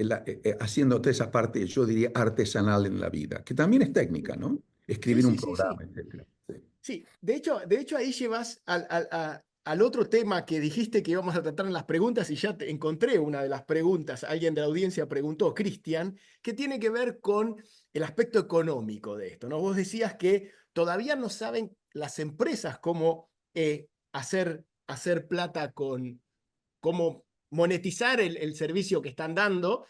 haciendo toda esa parte, yo diría, artesanal en la vida, que también es técnica, ¿no? Sí, Escribir un sí, sí, sí. programa, etcétera. Sí. Sí, de hecho ahí llevas al otro tema que dijiste que íbamos a tratar en las preguntas y ya encontré una de las preguntas. Alguien de la audiencia preguntó, Cristian, que tiene que ver con el aspecto económico de esto, ¿no? Vos decías que todavía no saben las empresas cómo hacer plata cómo monetizar el servicio que están dando.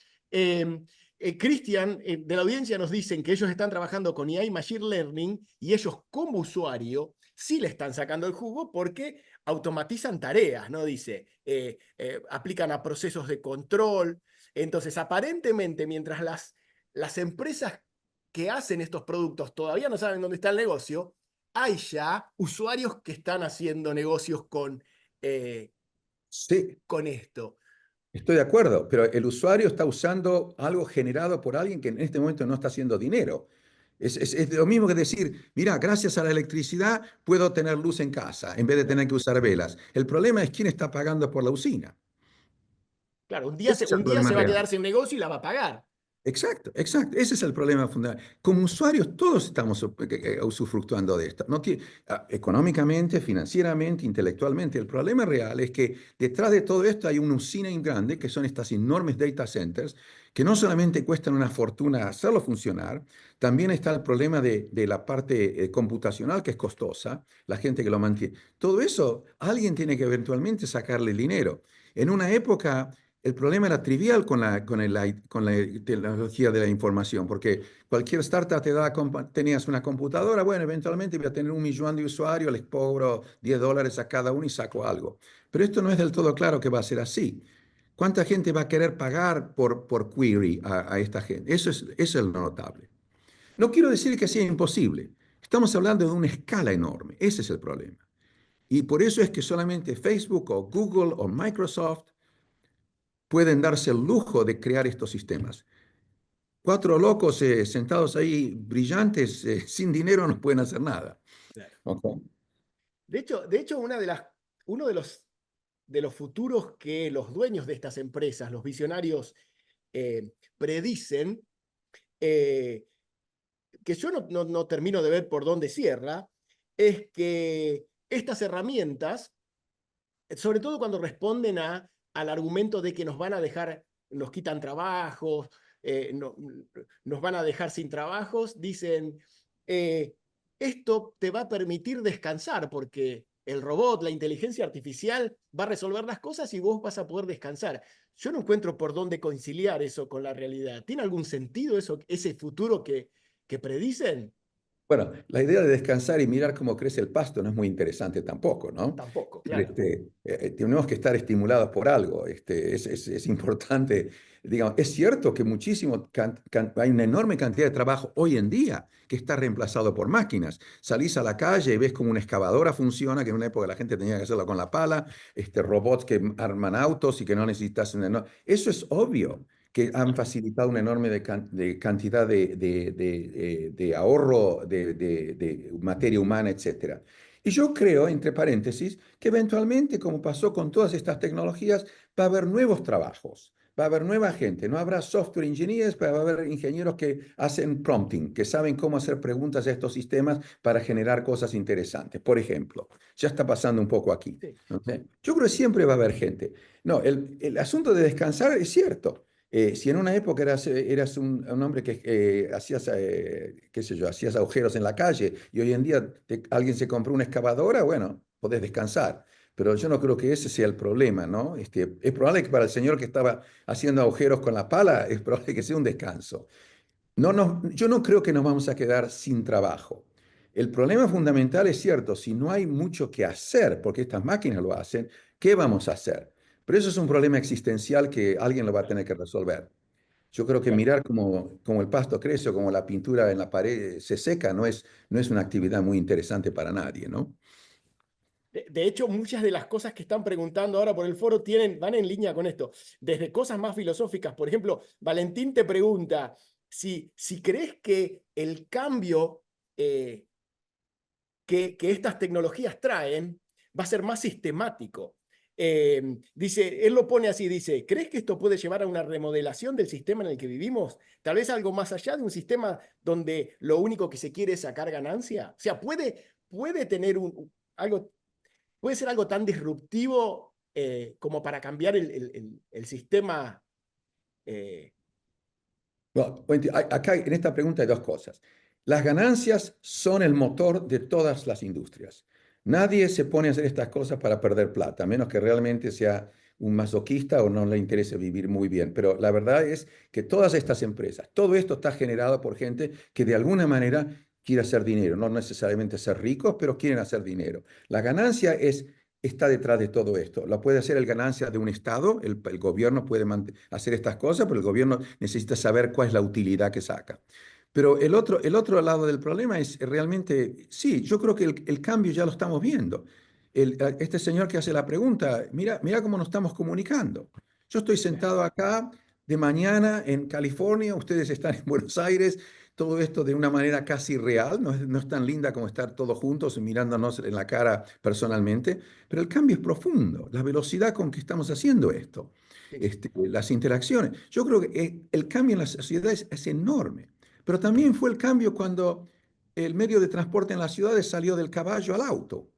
Cristian, de la audiencia nos dicen que ellos están trabajando con IA y Machine Learning y ellos como usuario sí le están sacando el jugo porque automatizan tareas, ¿no? Dice, aplican a procesos de control. Entonces, aparentemente, mientras las empresas que hacen estos productos todavía no saben dónde está el negocio, hay ya usuarios que están haciendo negocios eh, Sí, con esto. estoy de acuerdo, pero el usuario está usando algo generado por alguien que en este momento no está haciendo dinero. Es lo mismo que decir, mira, gracias a la electricidad puedo tener luz en casa en vez de tener que usar velas. El problema es quién está pagando por la usina. Claro, Ese es el un día problema se va a real. quedar sin negocio y la va a pagar. Exacto, exacto. Ese es el problema fundamental. Como usuarios, todos estamos usufructuando de esto. No económicamente, financieramente, intelectualmente. El problema real es que detrás de todo esto hay una usina grande, que son estas enormes data centers, que no solamente cuestan una fortuna hacerlo funcionar, también está el problema de la parte computacional, que es costosa, la gente que lo mantiene. Todo eso, alguien tiene que eventualmente sacarle el dinero. En una época el problema era trivial con la tecnología de la información, porque cualquier startup tenías una computadora, bueno, eventualmente voy a tener 1 millón de usuarios, les cobro $10 a cada uno y saco algo. Pero esto no es del todo claro que va a ser así. ¿Cuánta gente va a querer pagar por query a esta gente? Eso es lo notable. No quiero decir que sea imposible. Estamos hablando de una escala enorme. Ese es el problema. Y por eso es que solamente Facebook o Google o Microsoft pueden darse el lujo de crear estos sistemas. 4 locos sentados ahí brillantes, sin dinero, no pueden hacer nada. Claro. Okay. De hecho uno de los futuros que los dueños de estas empresas, los visionarios, predicen, que yo no termino de ver por dónde cierra, es que estas herramientas, sobre todo cuando responden al argumento de que nos van a dejar, nos quitan trabajos, nos van a dejar sin trabajos, dicen, esto te va a permitir descansar porque el robot, la inteligencia artificial va a resolver las cosas y vos vas a poder descansar. Yo no encuentro por dónde conciliar eso con la realidad. ¿Tiene algún sentido eso, ese futuro que predicen? Bueno, la idea de descansar y mirar cómo crece el pasto no es muy interesante tampoco, ¿no? Tampoco, claro. Tenemos que estar estimulados por algo. Es importante, digamos, es cierto que hay una enorme cantidad de trabajo hoy en día que está reemplazado por máquinas. Salís a la calle y ves cómo una excavadora funciona, que en una época la gente tenía que hacerlo con la pala, robots que arman autos y que no necesitas Eso es obvio que han facilitado una enorme cantidad de ahorro de materia humana, etcétera. Y yo creo, entre paréntesis, que eventualmente, como pasó con todas estas tecnologías, va a haber nuevos trabajos, va a haber nueva gente, no habrá software engineers, pero va a haber ingenieros que hacen prompting, que saben cómo hacer preguntas a estos sistemas para generar cosas interesantes. Por ejemplo, ya está pasando un poco aquí. Sí. ¿No? Yo creo que siempre va a haber gente. No, el asunto de descansar es cierto. Si en una época eras un hombre que hacías, qué sé yo, hacías agujeros en la calle y hoy en día alguien se compró una excavadora, bueno, podés descansar. Pero yo no creo que ese sea el problema, ¿no? Es probable que para el señor que estaba haciendo agujeros con la pala, es probable que sea un descanso. Yo no creo que nos vamos a quedar sin trabajo. El problema fundamental es cierto, si no hay mucho que hacer, porque estas máquinas lo hacen, ¿qué vamos a hacer? Pero eso es un problema existencial que alguien lo va a tener que resolver. Yo creo que mirar como el pasto crece o como la pintura en la pared se seca no es una actividad muy interesante para nadie, ¿no? De hecho, muchas de las cosas que están preguntando ahora por el foro van en línea con esto. Desde cosas más filosóficas, por ejemplo, Valentín te pregunta si crees que el cambio que estas tecnologías traen va a ser más sistemático. Dice, él lo pone así, dice, ¿crees que esto puede llevar a una remodelación del sistema en el que vivimos? Tal vez algo más allá de un sistema donde lo único que se quiere es sacar ganancia. O sea, puede tener algo, puede ser algo tan disruptivo como para cambiar el sistema. Bueno, acá en esta pregunta hay dos cosas. Las ganancias son el motor de todas las industrias. Nadie se pone a hacer estas cosas para perder plata, a menos que realmente sea un masoquista o no le interese vivir muy bien. Pero la verdad es que todas estas empresas, todo esto está generado por gente que de alguna manera quiere hacer dinero, no necesariamente ser ricos, pero quieren hacer dinero. La ganancia está detrás de todo esto. Lo puede hacer el ganancia de un Estado, el gobierno puede hacer estas cosas, pero el gobierno necesita saber cuál es la utilidad que saca. Pero el otro lado del problema es realmente, sí, yo creo que el cambio ya lo estamos viendo. Este señor que hace la pregunta, mira cómo nos estamos comunicando. Yo estoy sentado acá de mañana en California, ustedes están en Buenos Aires, todo esto de una manera casi real, no es tan linda como estar todos juntos mirándonos en la cara personalmente, pero el cambio es profundo, la velocidad con que estamos haciendo esto, las interacciones. Yo creo que el cambio en la sociedad es enorme, pero también fue el cambio cuando el medio de transporte en las ciudades salió del caballo al auto.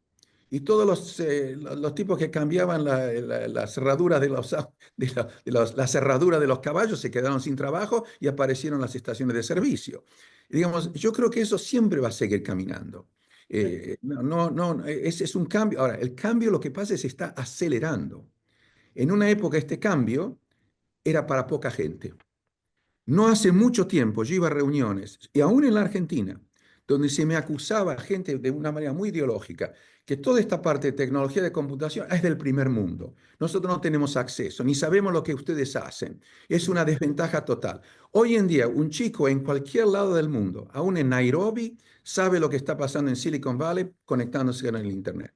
Y todos los tipos que cambiaban las cerraduras la cerradura de los caballos se quedaron sin trabajo y aparecieron las estaciones de servicio. Y digamos, yo creo que eso siempre va a seguir caminando. Ese es un cambio. Ahora, el cambio lo que pasa es que se está acelerando. En una época este cambio era para poca gente. No hace mucho tiempo yo iba a reuniones, y aún en la Argentina, donde se me acusaba gente de una manera muy ideológica, que toda esta parte de tecnología de computación es del primer mundo. Nosotros no tenemos acceso, ni sabemos lo que ustedes hacen. Es una desventaja total. Hoy en día, un chico en cualquier lado del mundo, aún en Nairobi, sabe lo que está pasando en Silicon Valley conectándose con el Internet.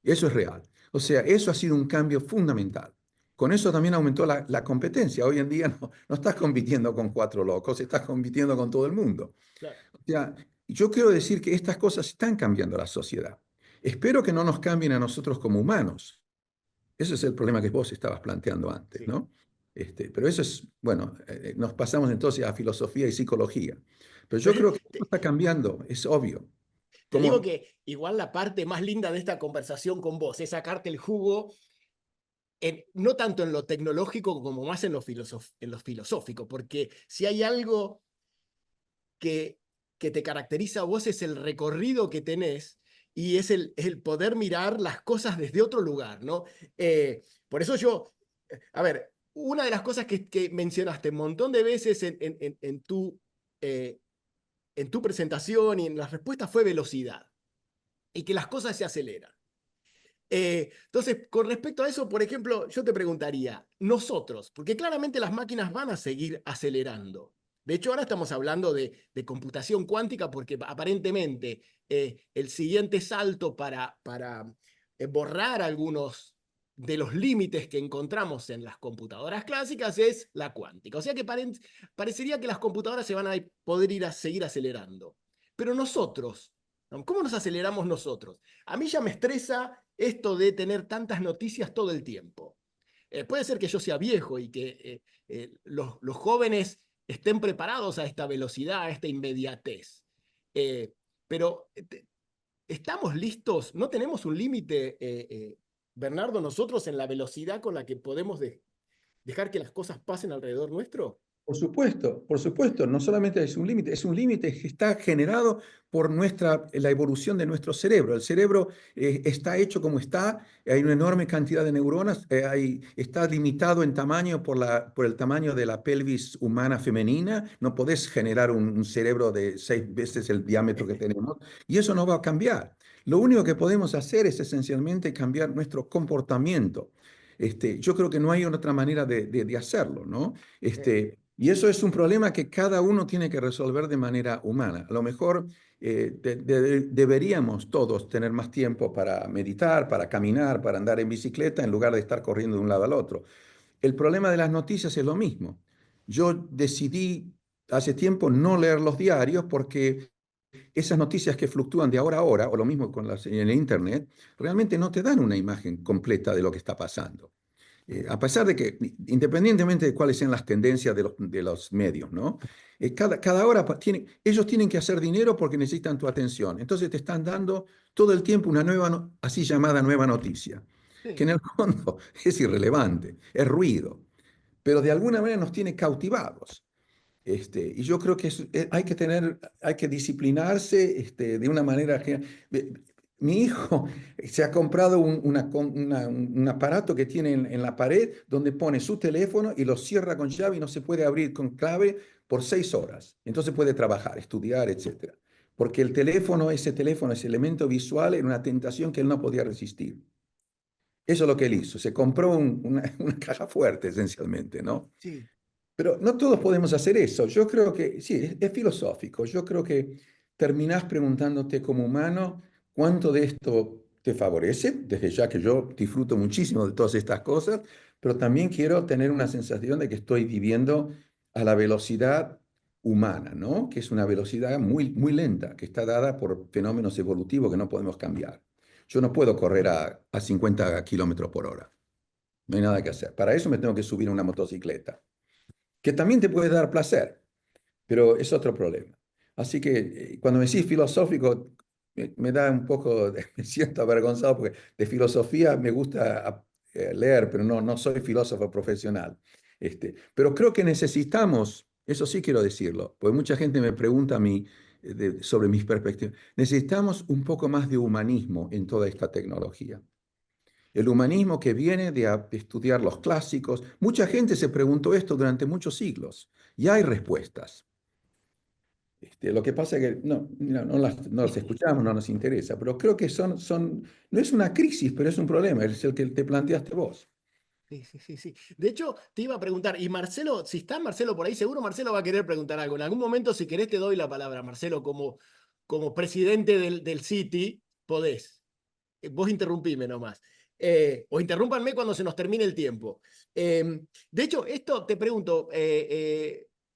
Eso es real. O sea, eso ha sido un cambio fundamental. Con eso también aumentó la competencia. Hoy en día no estás compitiendo con cuatro locos, estás compitiendo con todo el mundo. Claro. O sea, yo quiero decir que estas cosas están cambiando la sociedad. Espero que no nos cambien a nosotros como humanos. Ese es el problema que vos estabas planteando antes, Sí. ¿no? Pero eso es, bueno, nos pasamos entonces a filosofía y psicología. Pero yo creo que esto Te, está cambiando, es obvio. te digo Como, que igual la parte más linda de esta conversación con vos es sacarte el jugo no tanto en lo tecnológico como más en lo filosófico, porque si hay algo que te caracteriza a vos es el recorrido que tenés y es el poder mirar las cosas desde otro lugar, ¿no? Por eso a ver, una de las cosas que mencionaste un montón de veces eh, en tu presentación y en las respuestas fue velocidad y que las cosas se aceleran. Entonces, con respecto a eso, por ejemplo, yo te preguntaría, nosotros, porque claramente las máquinas van a seguir acelerando. De hecho, ahora estamos hablando de computación cuántica porque aparentemente el siguiente salto para borrar algunos de los límites que encontramos en las computadoras clásicas es la cuántica. O sea que parecería que las computadoras se van a poder seguir acelerando. Pero nosotros, ¿cómo nos aceleramos nosotros? A mí ya me estresa esto de tener tantas noticias todo el tiempo. Puede ser que yo sea viejo y que los jóvenes estén preparados a esta velocidad, a esta inmediatez. Pero ¿estamos listos? ¿No tenemos un límite, Bernardo, nosotros en la velocidad con la que podemos ¿Dejar que las cosas pasen alrededor nuestro? Por supuesto, no solamente es un límite que está generado por la evolución de nuestro cerebro. El cerebro está hecho como está, hay una enorme cantidad de neuronas, está limitado en tamaño por el tamaño de la pelvis humana femenina, no podés generar un cerebro de 6 veces el diámetro que tenemos, y eso no va a cambiar. Lo único que podemos hacer es esencialmente cambiar nuestro comportamiento. Yo creo que no hay otra manera de hacerlo, ¿no? Y eso es un problema que cada uno tiene que resolver de manera humana. A lo mejor deberíamos todos tener más tiempo para meditar, para caminar, para andar en bicicleta, en lugar de estar corriendo de un lado al otro. El problema de las noticias es lo mismo. Yo decidí hace tiempo no leer los diarios porque esas noticias que fluctúan de hora a hora, o lo mismo en el Internet, realmente no te dan una imagen completa de lo que está pasando. A pesar de que, independientemente de cuáles sean las tendencias de los medios, ¿no? Cada hora ellos tienen que hacer dinero porque necesitan tu atención. Entonces te están dando todo el tiempo una nueva, así llamada nueva noticia, que Sí. en el fondo es irrelevante, es ruido, pero de alguna manera nos tiene cautivados. Y yo creo que hay que disciplinarse de una manera que... Mi hijo se ha comprado un aparato que tiene en la pared donde pone su teléfono y lo cierra con llave y no se puede abrir con clave por 6 horas. Entonces puede trabajar, estudiar, etcétera. Porque ese teléfono, ese elemento visual, era una tentación que él no podía resistir. Eso es lo que él hizo. Se compró una caja fuerte, esencialmente, ¿no? Sí. Pero no todos podemos hacer eso. Yo creo que, sí, es filosófico. Yo creo que terminás preguntándote como humano cuánto de esto te favorece, desde ya que yo disfruto muchísimo de todas estas cosas, pero también quiero tener una sensación de que estoy viviendo a la velocidad humana, ¿no? Que es una velocidad muy, muy lenta, que está dada por fenómenos evolutivos que no podemos cambiar. Yo no puedo correr a 50 kilómetros por hora. No hay nada que hacer. Para eso me tengo que subir a una motocicleta que también te puede dar placer, pero es otro problema. Así que cuando me decís filosófico, me da un poco, me siento avergonzado porque de filosofía me gusta leer, pero no soy filósofo profesional. Pero creo que necesitamos, eso sí quiero decirlo, porque mucha gente me pregunta a mí sobre mis perspectivas, necesitamos un poco más de humanismo en toda esta tecnología. El humanismo que viene de estudiar los clásicos. Mucha gente se preguntó esto durante muchos siglos y hay respuestas. Lo que pasa es que no las escuchamos, no nos interesa, pero creo que no es una crisis, pero es un problema, es el que te planteaste vos. Sí, sí, sí, sí. De hecho, te iba a preguntar, y Marcelo, si está Marcelo por ahí, seguro Marcelo va a querer preguntar algo. En algún momento, si querés, te doy la palabra, Marcelo, como presidente del City, podés. Vos interrumpime nomás. O interrúmpanme cuando se nos termine el tiempo. De hecho, esto te pregunto,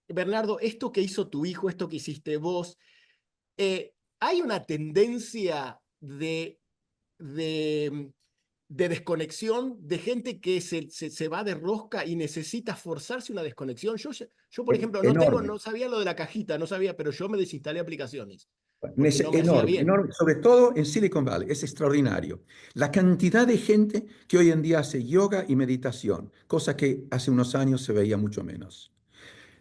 Bernardo, esto que hizo tu hijo, esto que hiciste vos, ¿hay una tendencia de, de desconexión, de gente que se va de rosca y necesita forzarse una desconexión? Yo por ejemplo, Enorme. no sabía lo de la cajita, no sabía, pero yo me desinstalé aplicaciones porque no me hacía Enorme, bien. enorme, sobre todo en Silicon Valley, es extraordinario. La cantidad de gente que hoy en día hace yoga y meditación, cosa que hace unos años se veía mucho menos.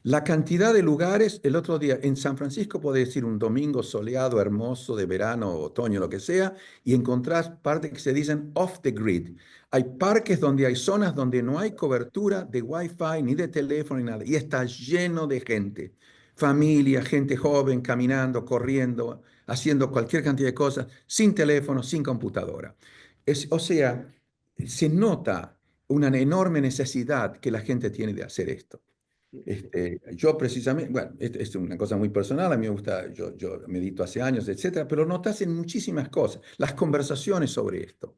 La cantidad de lugares, el otro día en San Francisco podés ir un domingo soleado, hermoso, de verano, otoño, lo que sea, y encontrás partes que se dicen off the grid. Hay parques donde hay zonas donde no hay cobertura de wifi, ni de teléfono, ni nada, y está lleno de gente. Familia, gente joven, caminando, corriendo, haciendo cualquier cantidad de cosas, sin teléfono, sin computadora. O sea, se nota una enorme necesidad que la gente tiene de hacer esto. Yo precisamente, bueno, esto es una cosa muy personal, a mí me gusta, yo medito hace años, etcétera, pero notas en muchísimas cosas, las conversaciones sobre esto,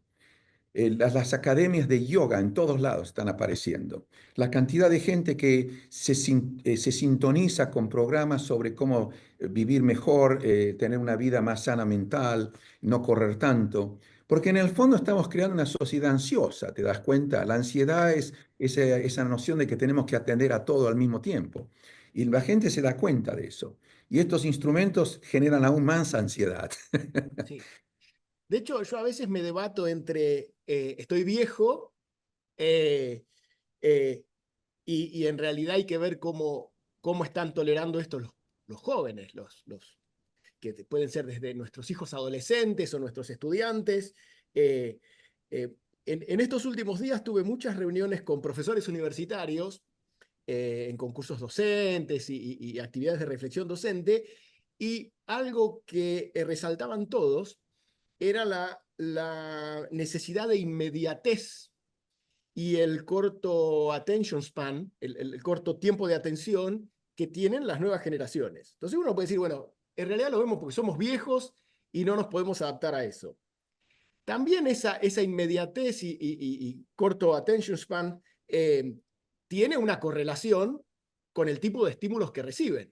las academias de yoga en todos lados están apareciendo, la cantidad de gente que se sintoniza con programas sobre cómo vivir mejor, tener una vida más sana mental, no correr tanto, porque en el fondo estamos creando una sociedad ansiosa, ¿te das cuenta? La ansiedad es esa noción de que tenemos que atender a todo al mismo tiempo. Y la gente se da cuenta de eso. Y estos instrumentos generan aún más ansiedad. Sí. De hecho, yo a veces me debato entre estoy viejo, eh, eh, y en realidad hay que ver cómo están tolerando esto los jóvenes, que pueden ser desde nuestros hijos adolescentes o nuestros estudiantes. Eh, en estos últimos días tuve muchas reuniones con profesores universitarios en concursos docentes y actividades de reflexión docente, y algo que resaltaban todos era la necesidad de inmediatez y el corto attention span, el corto tiempo de atención que tienen las nuevas generaciones. Entonces uno puede decir, bueno, en realidad lo vemos porque somos viejos y no nos podemos adaptar a eso. También esa inmediatez y corto attention span tiene una correlación con el tipo de estímulos que reciben.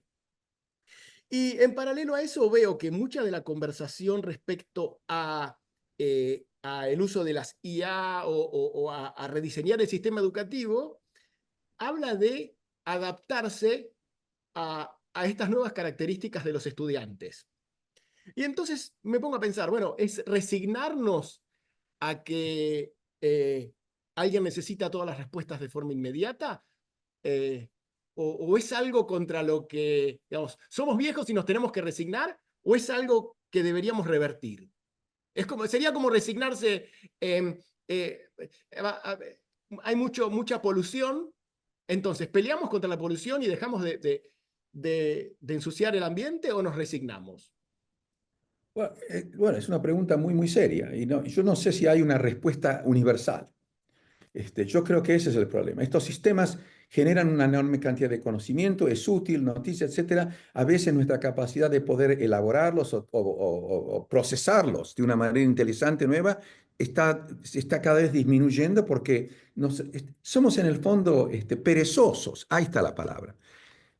Y en paralelo a eso veo que mucha de la conversación respecto a el uso de las IA o a rediseñar el sistema educativo habla de adaptarse a estas nuevas características de los estudiantes. Y entonces me pongo a pensar, bueno, ¿es resignarnos a que alguien necesita todas las respuestas de forma inmediata? ¿O es algo contra lo que, digamos, somos viejos y nos tenemos que resignar? ¿O es algo que deberíamos revertir? Sería como resignarse. Eh, hay mucha polución, entonces, ¿peleamos contra la polución y dejamos de ensuciar el ambiente o nos resignamos? Bueno, es una pregunta muy, muy seria y yo no sé si hay una respuesta universal. Yo creo que ese es el problema. Estos sistemas generan una enorme cantidad de conocimiento, es útil, noticias, etcétera. A veces nuestra capacidad de poder elaborarlos o procesarlos de una manera interesante, nueva, está cada vez disminuyendo porque somos en el fondo perezosos. Ahí está la palabra.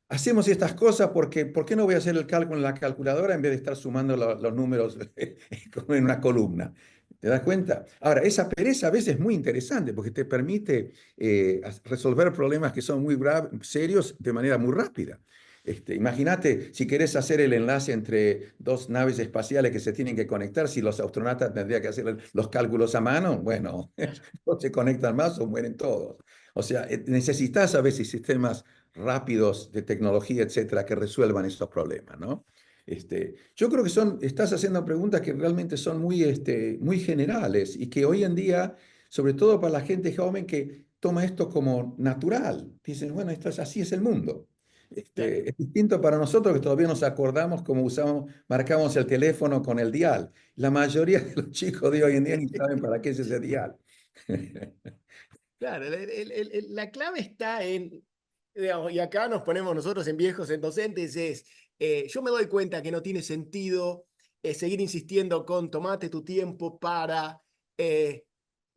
Hacemos estas cosas porque, ¿por qué no voy a hacer el cálculo en la calculadora en vez de estar sumando los números como en una columna? ¿Te das cuenta? Ahora, esa pereza a veces es muy interesante porque te permite resolver problemas que son muy serios de manera muy rápida. Imagínate, si querés hacer el enlace entre dos naves espaciales que se tienen que conectar, si los astronautas tendrían que hacer los cálculos a mano, bueno, no se conectan más o mueren todos. O sea, necesitas a veces sistemas rápidos de tecnología, etcétera, que resuelvan estos problemas, ¿no? Yo creo que estás haciendo preguntas que realmente son muy generales y que hoy en día, sobre todo para la gente joven que toma esto como natural, dicen, bueno, así es el mundo. Claro. Es distinto para nosotros que todavía nos acordamos cómo marcamos el teléfono con el dial. La mayoría de los chicos de hoy en día ni saben para qué es ese dial. Claro, la clave está en, digamos, y acá nos ponemos nosotros en viejos, en docentes, yo me doy cuenta que no tiene sentido seguir insistiendo con tomate tu tiempo para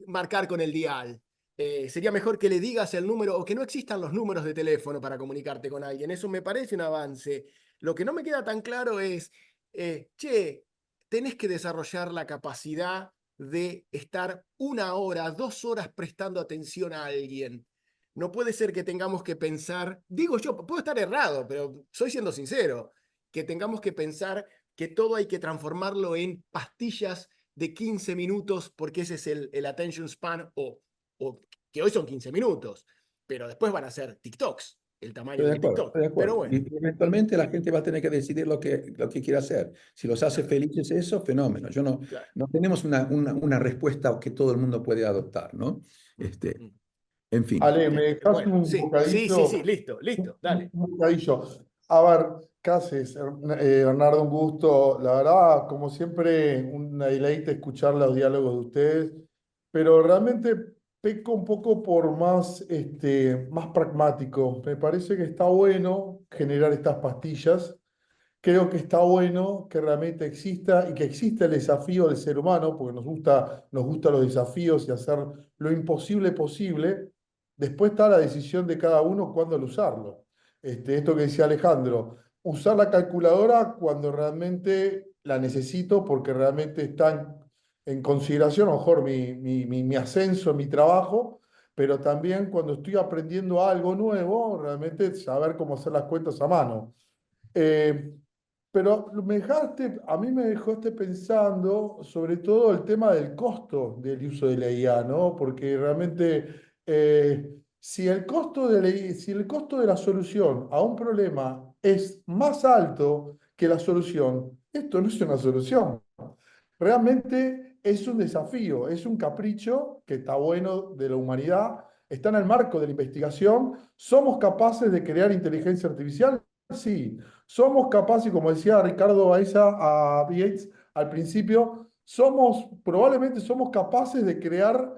marcar con el dial. Sería mejor que le digas el número o que no existan los números de teléfono para comunicarte con alguien. Eso me parece un avance. Lo que no me queda tan claro es, che, tenés que desarrollar la capacidad de estar 1 hora, 2 horas prestando atención a alguien. No puede ser que tengamos que pensar, digo yo, puedo estar errado, pero soy siendo sincero, que tengamos que pensar que todo hay que transformarlo en pastillas de 15 minutos porque ese es el attention span o que hoy son 15 minutos, pero después van a ser TikToks, el tamaño de un TikTok. Estoy de Pero acuerdo. bueno. Y eventualmente la gente va a tener que decidir lo que quiere hacer. Si los hace Claro, felices eso, fenómeno. claro. No tenemos una respuesta que todo el mundo puede adoptar, ¿no? Mm. En fin. Ale, ¿me dejas Bueno, un sí, sí, bocadillo? listo, dale. Un bocadillo. A ver, ¿qué haces, Bernardo? Un gusto. La verdad, como siempre, un deleite escuchar los diálogos de ustedes, pero realmente peco un poco por más pragmático. Me parece que está bueno generar estas pastillas. Creo que está bueno que realmente exista y que exista el desafío del ser humano, porque nos gustan los desafíos y hacer lo imposible posible. Después está la decisión de cada uno cuándo usarlo. Esto que decía Alejandro, usar la calculadora cuando realmente la necesito, porque realmente está en consideración, a lo mejor, mi ascenso, mi trabajo, pero también cuando estoy aprendiendo algo nuevo, realmente saber cómo hacer las cuentas a mano. Eh, pero a mí me dejaste pensando sobre todo el tema del costo del uso de la IA, ¿no? Porque realmente si el costo si el costo de la solución a un problema es más alto que la solución, esto no es una solución. Realmente es un desafío, es un capricho que está bueno de la humanidad, está en el marco de la investigación. ¿Somos capaces de crear inteligencia artificial? Sí. ¿Somos capaces, como decía Ricardo Baiza a Yates al principio, probablemente somos capaces de crear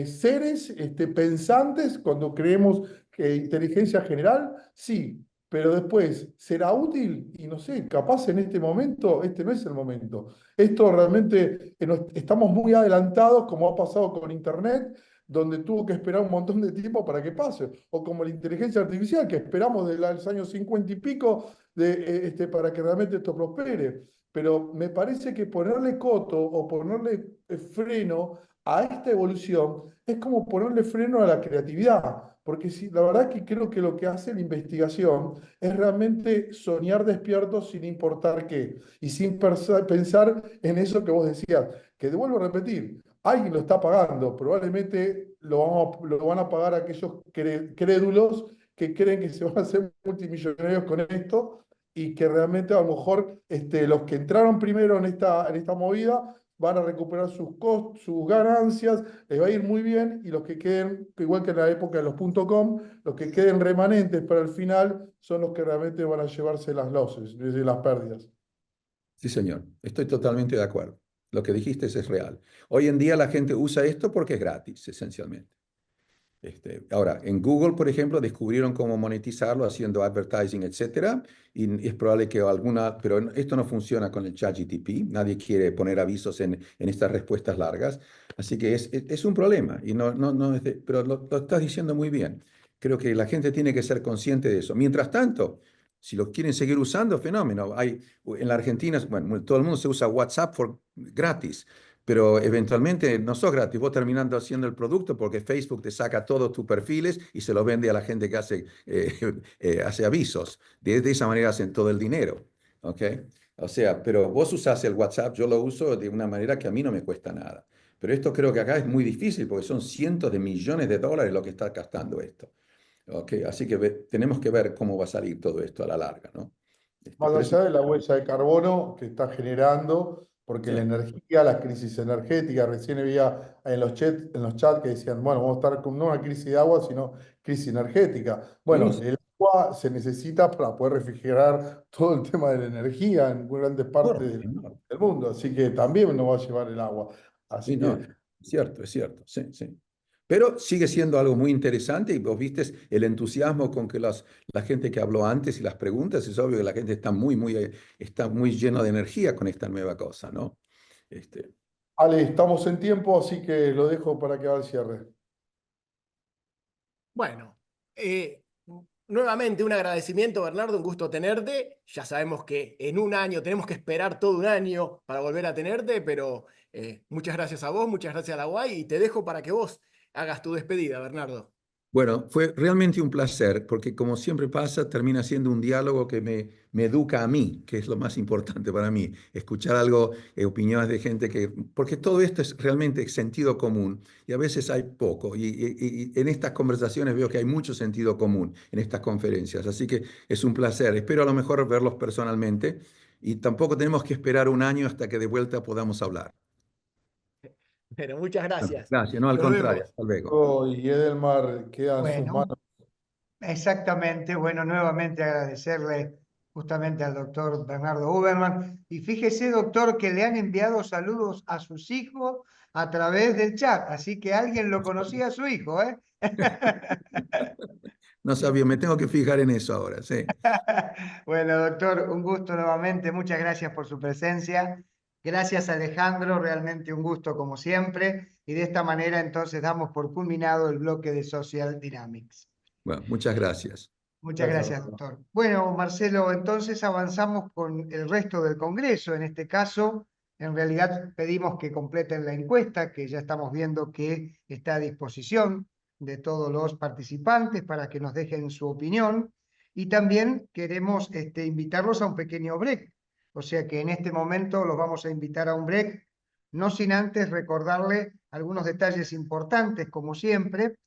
seres pensantes cuando creemos que inteligencia general? Sí. Pero después, ¿será útil? Y no sé, capaz en este momento, este no es el momento. Esto realmente estamos muy adelantados, como ha pasado con Internet, donde tuvo que esperar un montón de tiempo para que pase. O como la inteligencia artificial, que esperamos desde los años 50 y pico para que realmente esto prospere. Pero me parece que ponerle coto o ponerle freno a esta evolución es como ponerle freno a la creatividad. Porque sí, la verdad que creo que lo que hace la investigación es realmente soñar despiertos sin importar qué y sin pensar en eso que vos decías, que vuelvo a repetir, alguien lo está pagando, probablemente lo van a pagar aquellos crédulos que creen que se van a hacer multimillonarios con esto y que realmente a lo mejor los que entraron primero en esta movida van a recuperar sus ganancias, les va a ir muy bien, y los que queden, igual que en la época de los .com, los que queden remanentes para el final son los que realmente van a llevarse las losses, es decir, las pérdidas. Sí, señor, estoy totalmente de acuerdo. Lo que dijiste es real. Hoy en día la gente usa esto porque es gratis, esencialmente. Ahora, en Google, por ejemplo, descubrieron cómo monetizarlo haciendo advertising, etcétera, y es probable que pero esto no funciona con el ChatGPT. Nadie quiere poner avisos en estas respuestas largas, así que es un problema. Y pero lo estás diciendo muy bien. Creo que la gente tiene que ser consciente de eso. Mientras tanto, si lo quieren seguir usando, fenómeno. En la Argentina, bueno, todo el mundo se usa WhatsApp gratis. Pero eventualmente no sos gratis, vos terminando haciendo el producto porque Facebook te saca todos tus perfiles y se los vende a la gente que hace avisos. De esa manera hacen todo el dinero. ¿Ok? O sea, pero vos usás el WhatsApp, yo lo uso de una manera que a mí no me cuesta nada. Pero esto creo que acá es muy difícil porque son cientos de millones de dólares lo que está gastando esto. ¿Ok? Así que tenemos que ver cómo va a salir todo esto a la larga, ¿no? Más Pero allá de la huella de carbono que está generando, porque sí, la energía, la crisis energética, recién había en los chats que decían, bueno, vamos a estar con no una crisis de agua, sino crisis energética. Bueno, sí, el agua se necesita para poder refrigerar todo el tema de la energía en grandes partes enorme, enorme. del mundo, así que también nos va a llevar el agua. Sí, Así no, que es cierto, sí, sí. Pero sigue siendo algo muy interesante y vos viste el entusiasmo con que la gente que habló antes y las preguntas, es obvio que la gente está muy llena de energía con esta nueva cosa, ¿no? Este, Ale, estamos en tiempo, así que lo dejo para que haga el cierre. Bueno, nuevamente un agradecimiento, Bernardo, un gusto tenerte. Ya sabemos que en un año tenemos que esperar todo un año para volver a tenerte, pero muchas gracias a vos, muchas gracias a la UAI, y te dejo para que vos hagas tu despedida, Bernardo. Bueno, fue realmente un placer porque como siempre pasa, termina siendo un diálogo que me educa a mí, que es lo más importante para mí, escuchar algo, opiniones de gente porque todo esto es realmente sentido común y a veces hay poco y en estas conversaciones veo que hay mucho sentido común en estas conferencias, así que es un placer. Espero a lo mejor verlos personalmente y tampoco tenemos que esperar un año hasta que de vuelta podamos hablar. Pero muchas gracias. Gracias, no, al Nos contrario, vemos. hasta luego. Y Edelmar queda en sus Bueno, manos. exactamente. Bueno, nuevamente agradecerle justamente al doctor Bernardo Huberman. Y fíjese, doctor, que le han enviado saludos a sus hijos a través del chat. Así que alguien lo conocía a su hijo, ¿eh? No sabía, me tengo que fijar en eso ahora, sí. Bueno, doctor, un gusto nuevamente. Muchas gracias por su presencia. Gracias, Alejandro. Realmente un gusto como siempre. Y de esta manera entonces damos por culminado el bloque de Social Dynamics. Bueno, muchas gracias. Muchas Gracias. gracias, doctor. Bueno, Marcelo, entonces avanzamos con el resto del Congreso. En este caso, en realidad pedimos que completen la encuesta, que ya estamos viendo que está a disposición de todos los participantes para que nos dejen su opinión. Y también queremos invitarlos a un pequeño break. O sea que en este momento los vamos a invitar a un break, no sin antes recordarle algunos detalles importantes, como siempre.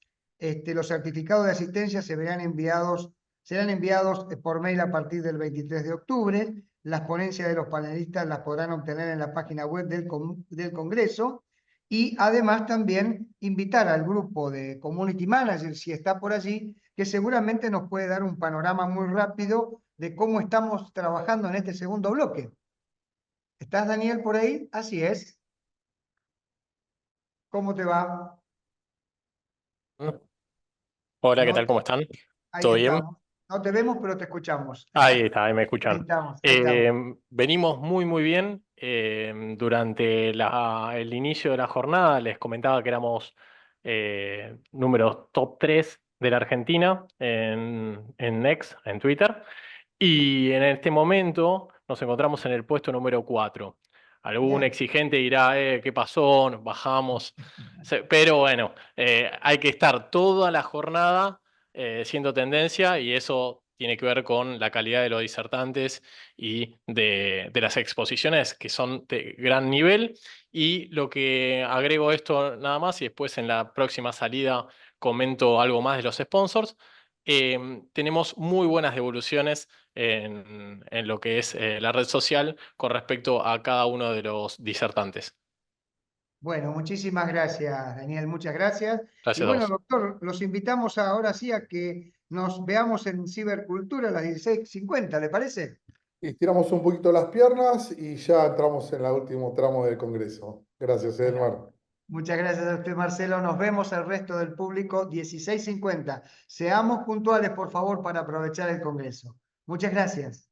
los certificados de asistencia serán enviados por mail a partir del 23 de octubre. Las ponencias de los panelistas las podrán obtener en la página web del Congreso. Y además también invitar al grupo de Community Managers, si está por allí, que seguramente nos puede dar un panorama muy rápido de cómo estamos trabajando en este segundo bloque. ¿Estás, Daniel, por ahí? Así es. ¿Cómo te va? Hola, ¿qué No, tal? ¿Cómo están? ahí ¿Todo bien? estamos. No te vemos, pero te escuchamos. Ahí está, ahí me Ahí escuchan. estamos, ahí estamos. Venimos muy bien. Durante el inicio de la jornada les comentaba que éramos números top 3 de la Argentina en X, en Twitter. Y en este momento nos encontramos en el puesto número 4. Algún Bien. exigente dirá, ¿qué pasó? Nos bajamos. Pero bueno, hay que estar toda la jornada siendo tendencia y eso tiene que ver con la calidad de los disertantes y de las exposiciones que son de gran nivel. Y lo que agrego esto nada más y después en la próxima salida comento algo más de los sponsors. Tenemos muy buenas devoluciones en lo que es la red social con respecto a cada uno de los disertantes. Bueno, muchísimas gracias, Daniel, muchas gracias. Y Gracias a bueno, vos. doctor, los invitamos ahora sí a que nos veamos en Cibercultura a las 16:50, ¿le parece? Estiramos un poquito las piernas y ya entramos en el último tramo del Congreso. Gracias, Bueno, Edmar. muchas gracias a usted, Marcelo. Nos vemos el resto del público 16:50. Seamos puntuales, por favor, para aprovechar el Congreso. Muchas gracias.